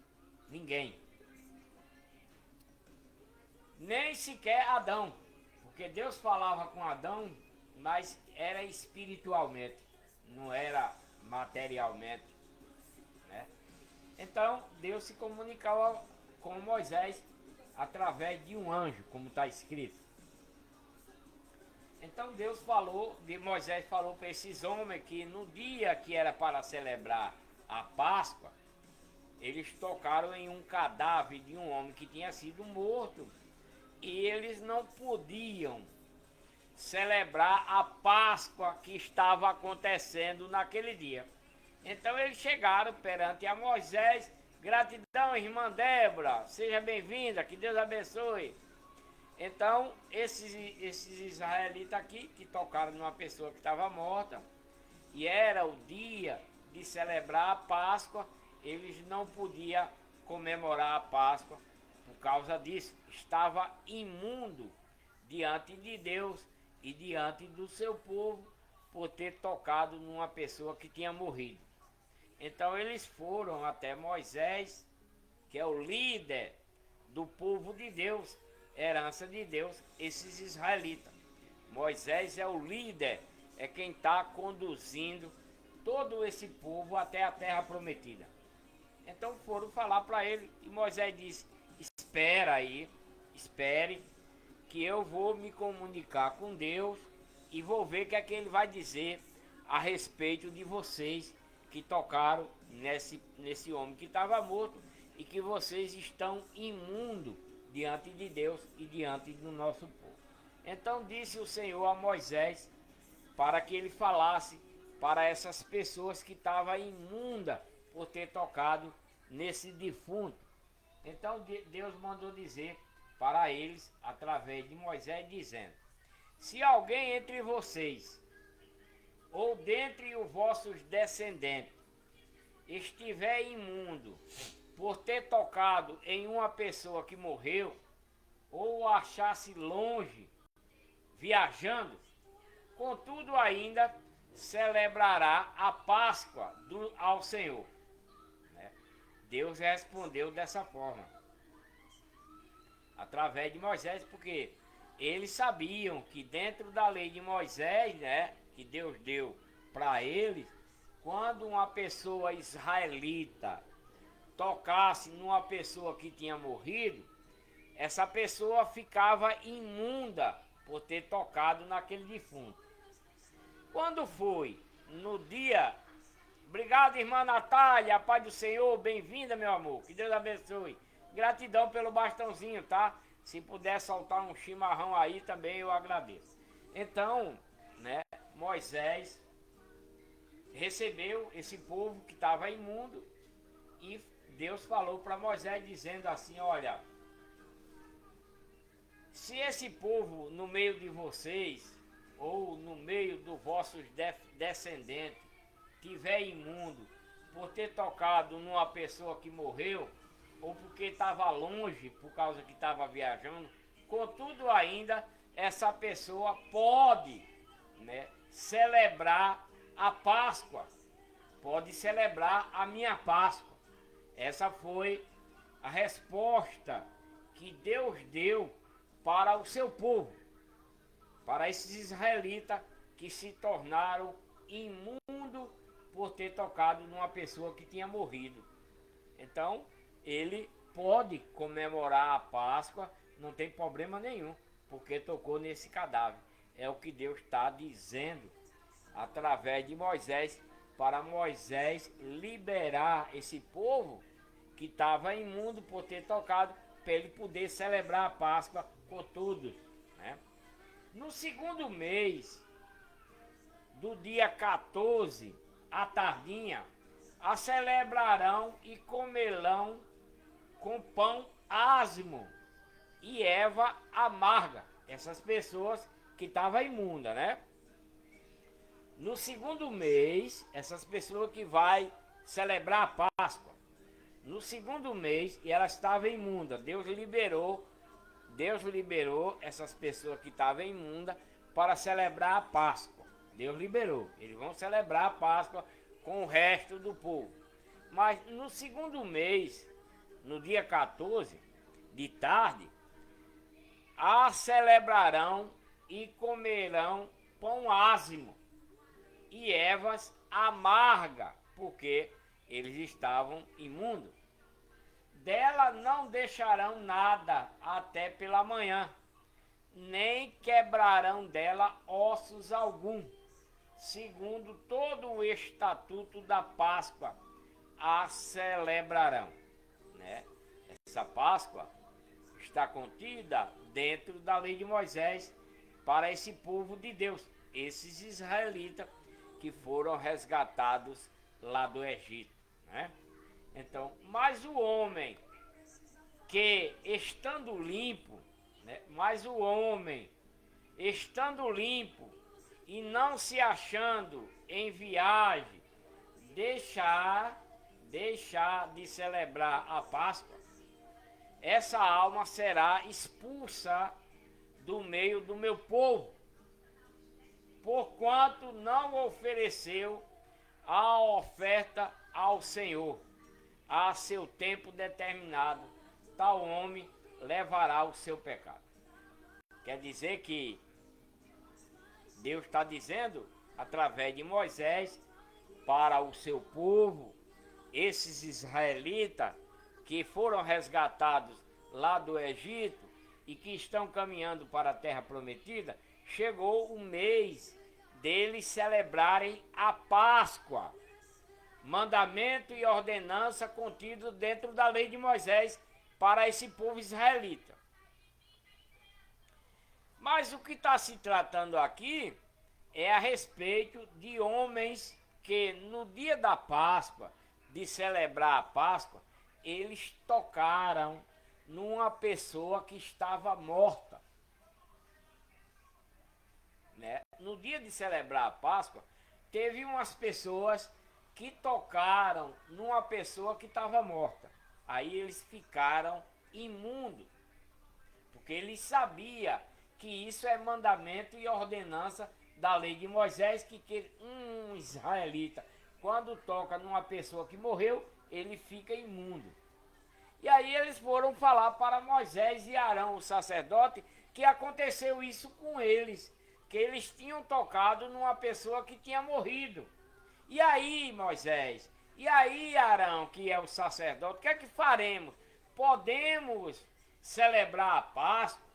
Ninguém. Nem sequer Adão. Porque Deus falava com Adão, mas era espiritualmente, não era materialmente, né? Então Deus se comunicava com Moisés através de um anjo, como está escrito. Então Deus falou, Moisés falou para esses homens que no dia que era para celebrar a Páscoa, eles tocaram em um cadáver de um homem que tinha sido morto. E eles não podiam celebrar a Páscoa que estava acontecendo naquele dia. Então eles chegaram perante a Moisés. Gratidão, irmã Débora, seja bem-vinda, que Deus abençoe. Então esses israelitas aqui, que tocaram numa pessoa que estava morta, e era o dia de celebrar a Páscoa, eles não podiam comemorar a Páscoa. Por causa disso, estava imundo diante de Deus e diante do seu povo por ter tocado numa pessoa que tinha morrido. Então eles foram até Moisés, que é o líder do povo de Deus, herança de Deus, esses israelitas. Moisés é o líder, é quem está conduzindo todo esse povo até a terra prometida. Então foram falar para ele e Moisés disse: espera aí, espere, que eu vou me comunicar com Deus e vou ver o que é que ele vai dizer a respeito de vocês que tocaram nesse homem que estava morto e que vocês estão imundos diante de Deus e diante do nosso povo. Então disse o Senhor a Moisés para que ele falasse para essas pessoas que estavam imundas por ter tocado nesse defunto. Então Deus mandou dizer para eles, através de Moisés, dizendo: se alguém entre vocês, ou dentre os vossos descendentes, estiver imundo por ter tocado em uma pessoa que morreu, ou achasse longe, viajando, contudo ainda celebrará a Páscoa ao Senhor. Deus respondeu dessa forma, através de Moisés, porque eles sabiam que dentro da lei de Moisés, né, que Deus deu para eles, quando uma pessoa israelita tocasse numa pessoa que tinha morrido, essa pessoa ficava imunda por ter tocado naquele defunto. Quando foi no dia... Obrigado, irmã Natália, paz do Senhor, bem-vinda, meu amor, que Deus abençoe. Gratidão pelo bastãozinho, tá? Se puder soltar um chimarrão aí também eu agradeço. Então, né, Moisés recebeu esse povo que estava imundo e Deus falou para Moisés dizendo assim: olha, se esse povo no meio de vocês ou no meio dos vossos descendentes tiver imundo por ter tocado numa pessoa que morreu, ou porque estava longe, por causa que estava viajando, contudo ainda, essa pessoa pode, né, celebrar a Páscoa, pode celebrar a minha Páscoa. Essa foi a resposta que Deus deu para o seu povo, para esses israelitas que se tornaram imundos por ter tocado numa pessoa que tinha morrido. Então, ele pode comemorar a Páscoa, não tem problema nenhum, porque tocou nesse cadáver. É o que Deus está dizendo através de Moisés, para Moisés liberar esse povo que estava imundo por ter tocado, para ele poder celebrar a Páscoa com todos, né? No segundo mês do dia 14, à tardinha, a celebrarão e comerão com pão ázimo e erva amarga. Essas pessoas que estavam imundas, né? No segundo mês, essas pessoas que vai celebrar a Páscoa. No segundo mês, e ela estava imunda. Deus liberou essas pessoas que estavam imundas para celebrar a Páscoa. Deus liberou. Eles vão celebrar a Páscoa com o resto do povo. Mas no segundo mês, no dia 14, de tarde, a celebrarão e comerão pão ázimo e ervas amargas, porque eles estavam imundos. Dela não deixarão nada até pela manhã, nem quebrarão dela ossos algum, segundo todo o estatuto da Páscoa a celebrarão, né? Essa Páscoa está contida dentro da lei de Moisés para esse povo de Deus, esses israelitas que foram resgatados lá do Egito, né? Então, mas o homem que estando limpo, né? Mas o homem estando limpo e não se achando em viagem, deixar de celebrar a Páscoa, essa alma será expulsa do meio do meu povo, porquanto não ofereceu a oferta ao Senhor a seu tempo determinado, tal homem levará o seu pecado. Quer dizer que Deus está dizendo, através de Moisés, para o seu povo, esses israelitas que foram resgatados lá do Egito e que estão caminhando para a terra prometida, chegou o mês deles celebrarem a Páscoa, mandamento e ordenança contido dentro da lei de Moisés para esse povo israelita. Mas o que está se tratando aqui é a respeito de homens que no dia da Páscoa, de celebrar a Páscoa, eles tocaram numa pessoa que estava morta, né? No dia de celebrar a Páscoa, teve umas pessoas que tocaram numa pessoa que estava morta. Aí eles ficaram imundos, porque eles sabiam que isso é mandamento e ordenança da lei de Moisés, que um israelita, quando toca numa pessoa que morreu, ele fica imundo. E aí eles foram falar para Moisés e Arão, o sacerdote, que aconteceu isso com eles, que eles tinham tocado numa pessoa que tinha morrido. E aí, Moisés, e aí, Arão, que é o sacerdote, o que é que faremos? Podemos celebrar a Páscoa?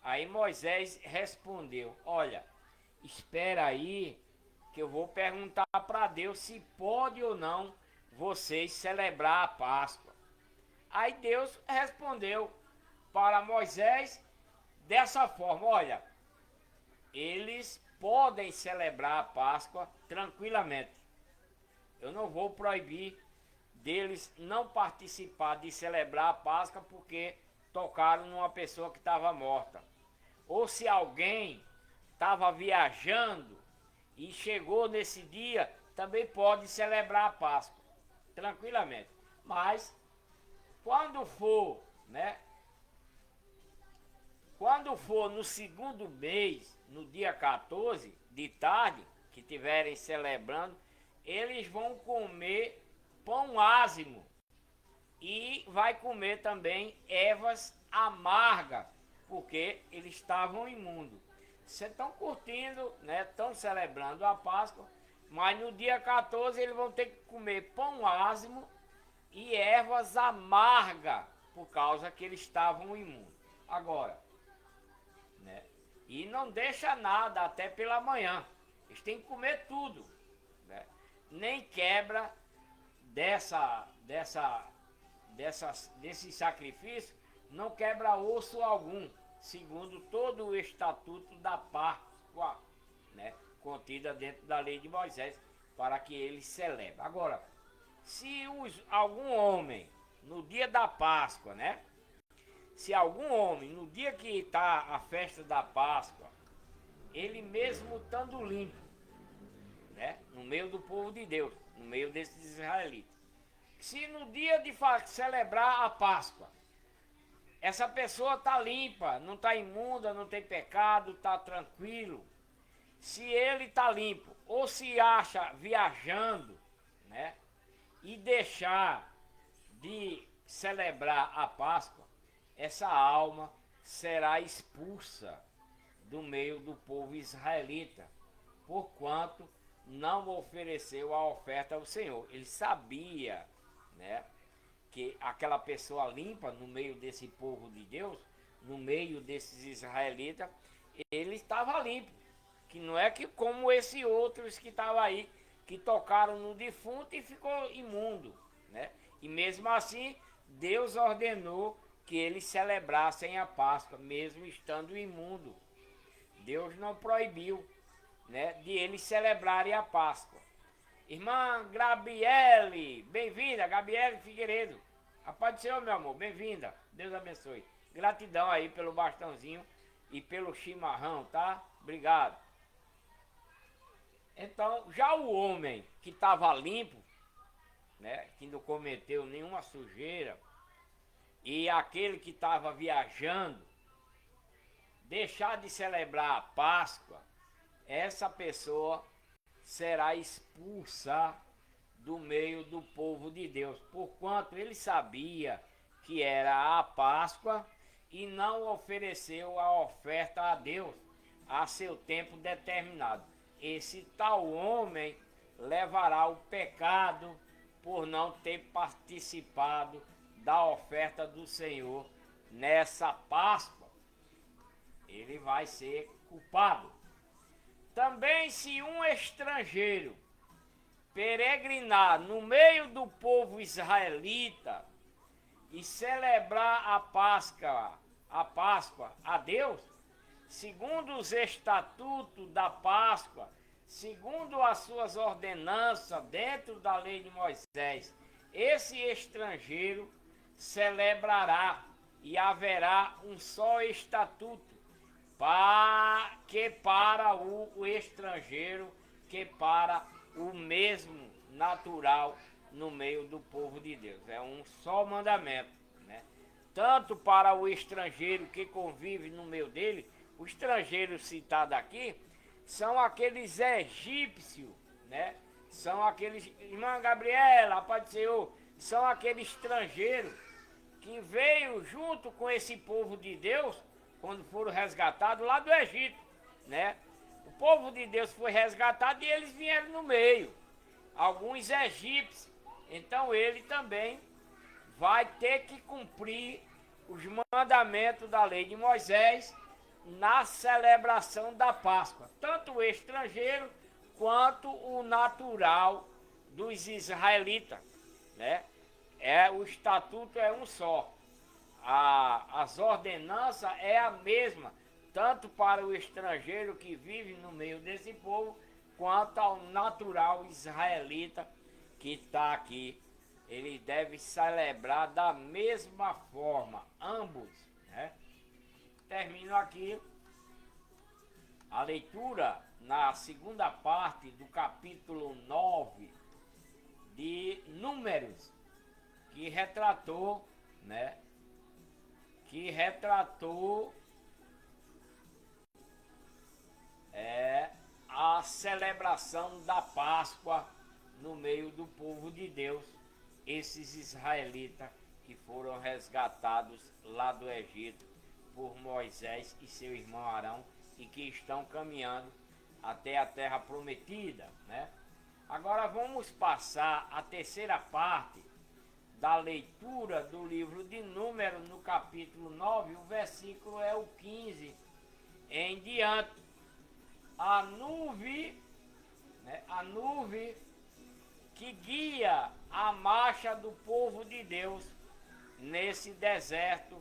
Aí Moisés respondeu, olha, espera aí, que eu vou perguntar para Deus se pode ou não vocês celebrar a Páscoa. Aí Deus respondeu para Moisés dessa forma, olha, eles podem celebrar a Páscoa tranquilamente. Eu não vou proibir deles não participar de celebrar a Páscoa porque tocaram numa pessoa que estava morta. Ou se alguém estava viajando e chegou nesse dia, também pode celebrar a Páscoa tranquilamente. Mas quando for, né? Quando for no segundo mês, no dia 14 de tarde, que estiverem celebrando, eles vão comer pão ázimo e vai comer também ervas amargas, porque eles estavam imundos. Vocês estão curtindo, né? Estão celebrando a Páscoa, mas no dia 14 eles vão ter que comer pão ázimo e ervas amargas, por causa que eles estavam imundos. Agora, né? E não deixa nada até pela manhã. Eles têm que comer tudo, né? Nem quebra desse sacrifício, não quebra osso algum, segundo todo o estatuto da Páscoa, né? contida dentro da lei de Moisés, para que ele celebre. Agora, se algum homem, no dia da Páscoa, né? Se algum homem, no dia que está a festa da Páscoa, ele mesmo estando limpo, né? No meio do povo de Deus, no meio desses israelitas. Se no dia de celebrar a Páscoa, essa pessoa está limpa, não está imunda, não tem pecado, está tranquilo. Se ele está limpo, ou se acha viajando, né? E deixar de celebrar a Páscoa, essa alma será expulsa do meio do povo israelita, porquanto não ofereceu a oferta ao Senhor. Ele sabia, né, que aquela pessoa limpa no meio desse povo de Deus, no meio desses israelitas, ele estava limpo. Que não é que como esses outros que estavam aí, que tocaram no defunto e ficou imundo, né? E mesmo assim, Deus ordenou que eles celebrassem a Páscoa, mesmo estando imundo. Deus não proibiu, né, de eles celebrarem a Páscoa. Irmã Gabriele, bem-vinda, Gabriele Figueiredo. A paz do Senhor, meu amor, bem-vinda. Deus abençoe. Gratidão aí pelo bastãozinho e pelo chimarrão, tá? Obrigado. Então, já o homem que estava limpo, né, que não cometeu nenhuma sujeira, e aquele que estava viajando, deixar de celebrar a Páscoa, essa pessoa será expulsa do meio do povo de Deus, porquanto ele sabia que era a Páscoa e não ofereceu a oferta a Deus a seu tempo determinado. Esse tal homem levará o pecado por não ter participado da oferta do Senhor nessa Páscoa. Ele vai ser culpado. Também se um estrangeiro peregrinar no meio do povo israelita e celebrar a Páscoa a Deus, segundo os estatutos da Páscoa, segundo as suas ordenanças dentro da lei de Moisés, esse estrangeiro celebrará e haverá um só estatuto para o estrangeiro, que para o mesmo natural no meio do povo de Deus. É um só mandamento, né? Tanto para o estrangeiro que convive no meio dele, o estrangeiro citado aqui são aqueles egípcios, né? São aqueles, irmã Gabriela, a paz do Senhor, são aqueles estrangeiros que veio junto com esse povo de Deus quando foram resgatados lá do Egito, né? O povo de Deus foi resgatado e eles vieram no meio, alguns egípcios. Então ele também vai ter que cumprir os mandamentos da lei de Moisés na celebração da Páscoa, tanto o estrangeiro quanto o natural dos israelitas, né? O estatuto é um só. As ordenanças é a mesma, tanto para o estrangeiro que vive no meio desse povo, quanto ao natural israelita que está aqui. Ele deve celebrar da mesma forma, ambos, né? Termino aqui a leitura na segunda parte do capítulo 9 de Números, que retratou, né? Que retratou a celebração da Páscoa no meio do povo de Deus, esses israelitas que foram resgatados lá do Egito por Moisés e seu irmão Arão e que estão caminhando até a terra prometida, né? Agora vamos passar a terceira parte da leitura do livro de Números, no capítulo 9, o versículo é o 15 em diante. A nuvem, né, a nuvem que guia a marcha do povo de Deus nesse deserto,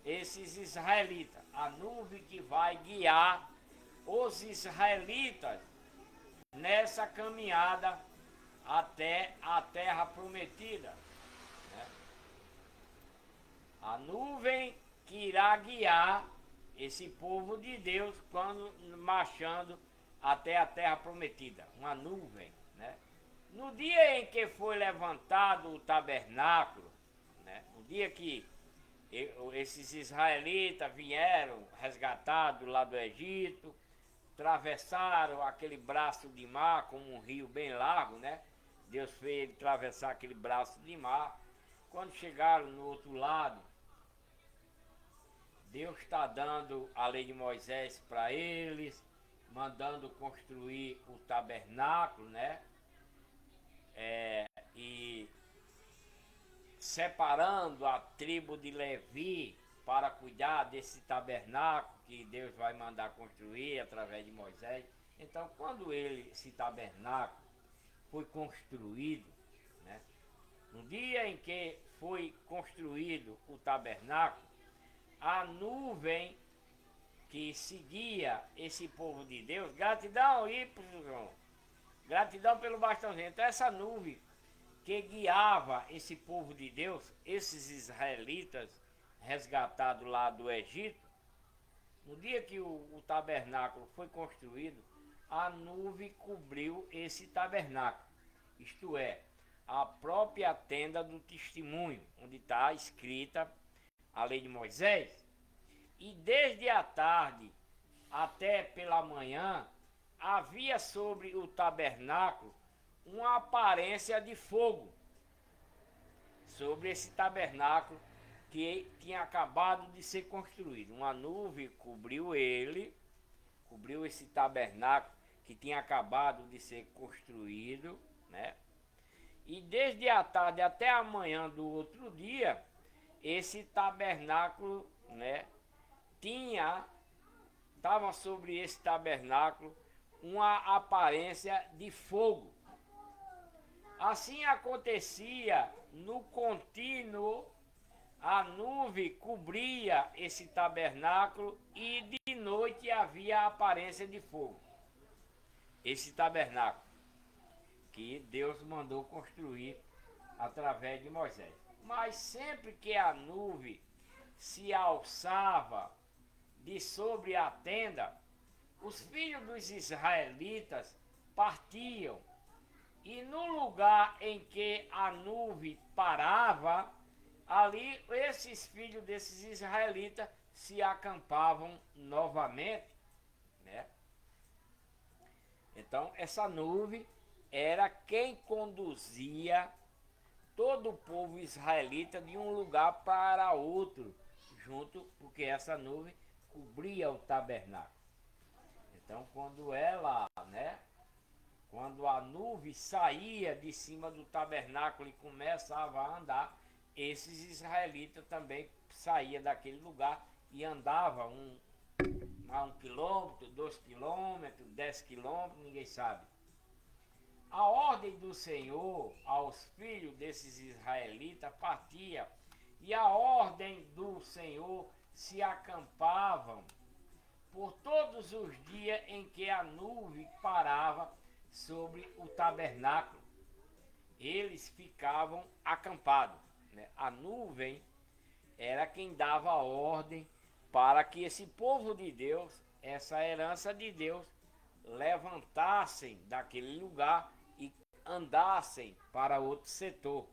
esses israelitas. A nuvem que vai guiar os israelitas nessa caminhada até a terra prometida, né? A nuvem que irá guiar esse povo de Deus quando marchando até a terra prometida, uma nuvem, né? No dia em que foi levantado o tabernáculo, né? O dia que esses israelitas vieram resgatados lá do Egito, atravessaram aquele braço de mar como um rio bem largo, né? Deus fez ele atravessar aquele braço de mar. Quando chegaram no outro lado, Deus está dando a lei de Moisés para eles, mandando construir o tabernáculo, né? E separando a tribo de Levi para cuidar desse tabernáculo que Deus vai mandar construir através de Moisés. Então, quando esse tabernáculo foi construído, né? No dia em que foi construído o tabernáculo, a nuvem que seguia esse povo de Deus, gratidão aí, gratidão pelo bastãozinho. Então essa nuvem que guiava esse povo de Deus, esses israelitas resgatados lá do Egito, no dia que o tabernáculo foi construído, a nuvem cobriu esse tabernáculo, isto é, a própria tenda do testemunho, onde está escrita a lei de Moisés. E desde a tarde até pela manhã, havia sobre o tabernáculo uma aparência de fogo, sobre esse tabernáculo que tinha acabado de ser construído. Uma nuvem cobriu ele, cobriu esse tabernáculo que tinha acabado de ser construído, né? E desde a tarde até a manhã do outro dia, esse tabernáculo, né, estava sobre esse tabernáculo uma aparência de fogo. Assim acontecia no contínuo, a nuvem cobria esse tabernáculo e de noite havia a aparência de fogo. Esse tabernáculo que Deus mandou construir através de Moisés. Mas sempre que a nuvem se alçava de sobre a tenda, os filhos dos israelitas partiam, e no lugar em que a nuvem parava, ali esses filhos desses israelitas se acampavam novamente, né? Então essa nuvem era quem conduzia todo o povo israelita de um lugar para outro, junto, porque essa nuvem cobria o tabernáculo. Então quando ela, né, quando a nuvem saía de cima do tabernáculo e começava a andar, esses israelitas também saíam daquele lugar e andavam a 1 quilômetro, 2 quilômetros, 10 quilômetros, ninguém sabe. A ordem do Senhor aos filhos desses israelitas partia, e a ordem do Senhor se acampavam por todos os dias em que a nuvem parava sobre o tabernáculo. Eles ficavam acampados, né? A nuvem era quem dava a ordem para que esse povo de Deus, essa herança de Deus, levantassem daquele lugar e andassem para outro setor,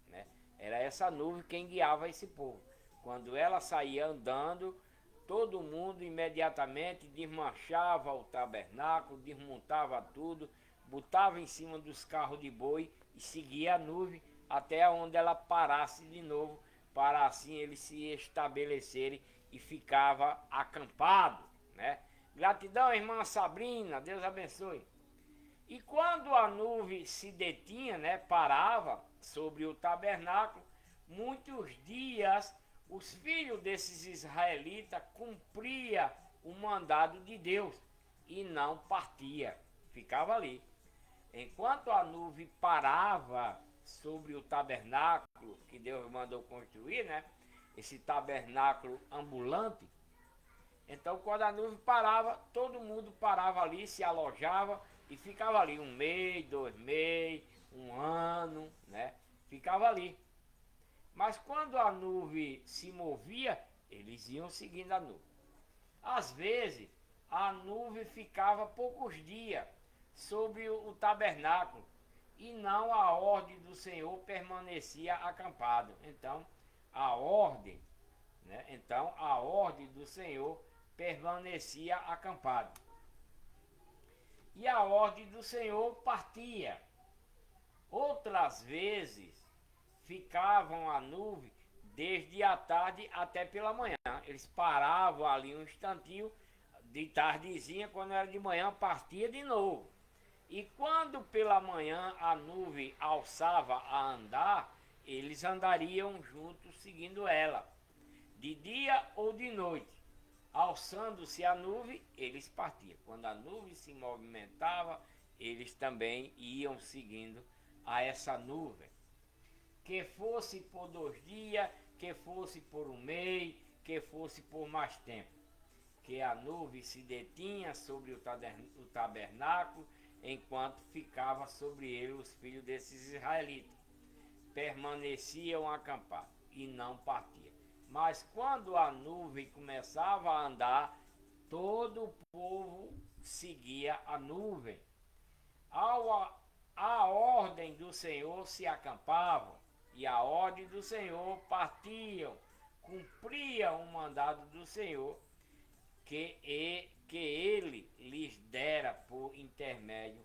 né? Era essa nuvem quem guiava esse povo. Quando ela saía andando, todo mundo imediatamente desmanchava o tabernáculo, desmontava tudo, botava em cima dos carros de boi e seguia a nuvem até onde ela parasse de novo, para assim eles se estabelecerem e ficava acampado, né? Gratidão, irmã Sabrina, Deus abençoe. E quando a nuvem se detinha, né, parava sobre o tabernáculo, muitos dias os filhos desses israelitas cumpriam o mandado de Deus e não partia, ficava ali. Enquanto a nuvem parava sobre o tabernáculo que Deus mandou construir, né, esse tabernáculo ambulante, então quando a nuvem parava, todo mundo parava ali, se alojava, E ficava ali 1 mês, 2 meses, 1 ano, né? Ficava ali. Mas quando a nuvem se movia, eles iam seguindo a nuvem. Às vezes, a nuvem ficava poucos dias sobre o tabernáculo e não a ordem do Senhor permanecia acampada. Então, a ordem, né? Então, a ordem do Senhor permanecia acampada. E a ordem do Senhor partia. Outras vezes, ficavam a nuvem desde a tarde até pela manhã. Eles paravam ali um instantinho, de tardezinha, quando era de manhã, partia de novo. E quando pela manhã a nuvem alçava a andar, eles andariam juntos seguindo ela, de dia ou de noite. Alçando-se a nuvem, eles partiam. Quando a nuvem se movimentava, eles também iam seguindo a essa nuvem. Que fosse por 2 dias, que fosse por 1 mês, que fosse por mais tempo. Que a nuvem se detinha sobre o tabernáculo, enquanto ficava sobre ele os filhos desses israelitas. Permaneciam acampados e não partiam. Mas quando a nuvem começava a andar, todo o povo seguia a nuvem. A ordem do Senhor se acampavam, e a ordem do Senhor partiam, cumpriam o mandado do Senhor que ele lhes dera por intermédio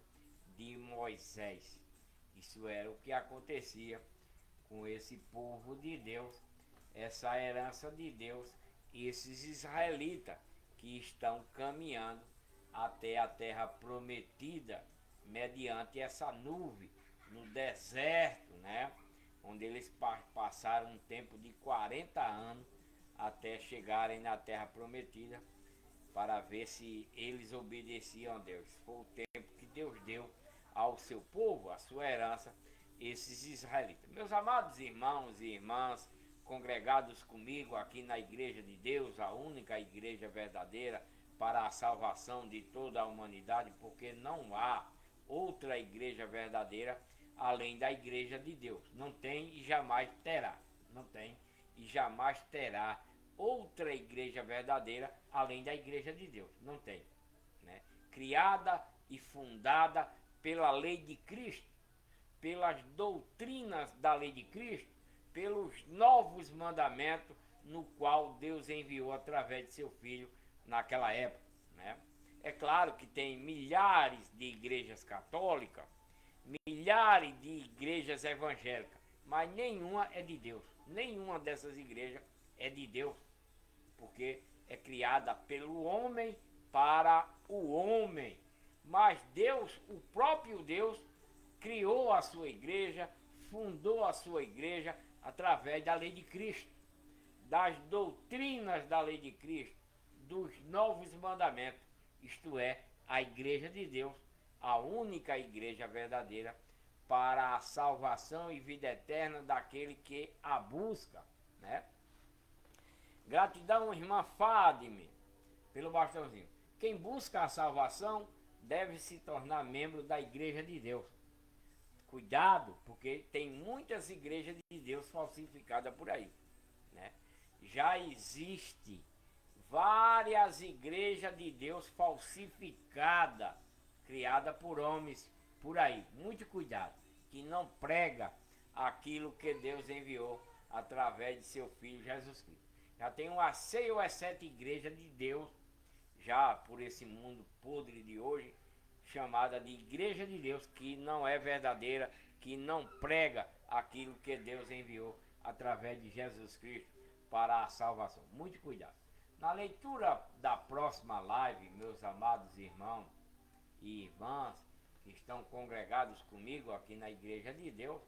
de Moisés. Isso era o que acontecia com esse povo de Deus, essa herança de Deus, esses israelitas que estão caminhando até a terra prometida mediante essa nuvem no deserto, né? Onde eles passaram um tempo de 40 anos até chegarem na terra prometida, para ver se eles obedeciam a Deus. Foi o tempo que Deus deu ao seu povo, a sua herança, esses israelitas. Meus amados irmãos e irmãs, congregados comigo aqui na Igreja de Deus, a única igreja verdadeira para a salvação de toda a humanidade, porque não há outra igreja verdadeira além da Igreja de Deus. Não tem e jamais terá. Não tem e jamais terá outra igreja verdadeira além da Igreja de Deus. Não tem, né? Criada e fundada pela lei de Cristo, pelas doutrinas da lei de Cristo, pelos novos mandamentos no qual Deus enviou através de seu Filho naquela época, né? É claro que tem milhares de igrejas católicas, milhares de igrejas evangélicas, mas nenhuma é de Deus. Nenhuma dessas igrejas é de Deus, porque é criada pelo homem para o homem. Mas Deus, o próprio Deus, criou a sua igreja, fundou a sua igreja através da lei de Cristo, das doutrinas da lei de Cristo, dos novos mandamentos, isto é, a igreja de Deus, a única igreja verdadeira para a salvação e vida eterna daquele que a busca, né? Gratidão, irmã Fadime, pelo bastãozinho. Quem busca a salvação deve se tornar membro da igreja de Deus. Cuidado, porque tem muitas igrejas de Deus falsificadas por aí, né? Já existe várias igrejas de Deus falsificadas, criadas por homens por aí. Muito cuidado, que não prega aquilo que Deus enviou através de seu Filho Jesus Cristo. Já tem umas 6 ou 7 igrejas de Deus, já por esse mundo podre de hoje, chamada de Igreja de Deus, que não é verdadeira, que não prega aquilo que Deus enviou através de Jesus Cristo para a salvação. Muito cuidado. Na leitura da próxima live, meus amados irmãos e irmãs que estão congregados comigo aqui na Igreja de Deus,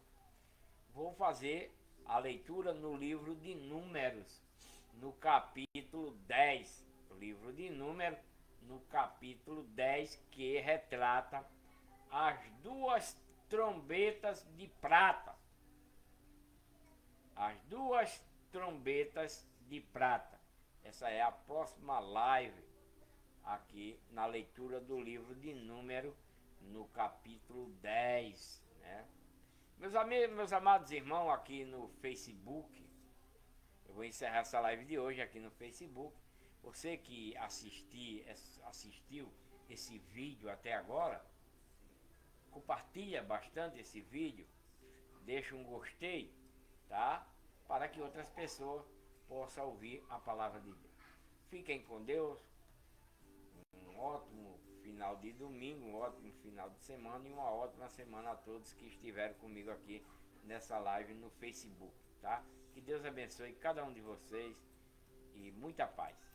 vou fazer a leitura no livro de Números, no capítulo 10. O livro de Números, no capítulo 10, que retrata as 2 trombetas de prata. As 2 trombetas de prata. Essa é a próxima live aqui na leitura do livro de Números, no capítulo 10, né? Meus amigos, meus amados irmãos, aqui no Facebook, eu vou encerrar essa live de hoje aqui no Facebook. Você que assistiu esse vídeo até agora, compartilha bastante esse vídeo, deixa um gostei, tá? Para que outras pessoas possam ouvir a palavra de Deus. Fiquem com Deus, um ótimo final de domingo, um ótimo final de semana e uma ótima semana a todos que estiveram comigo aqui nessa live no Facebook, tá? Que Deus abençoe cada um de vocês e muita paz.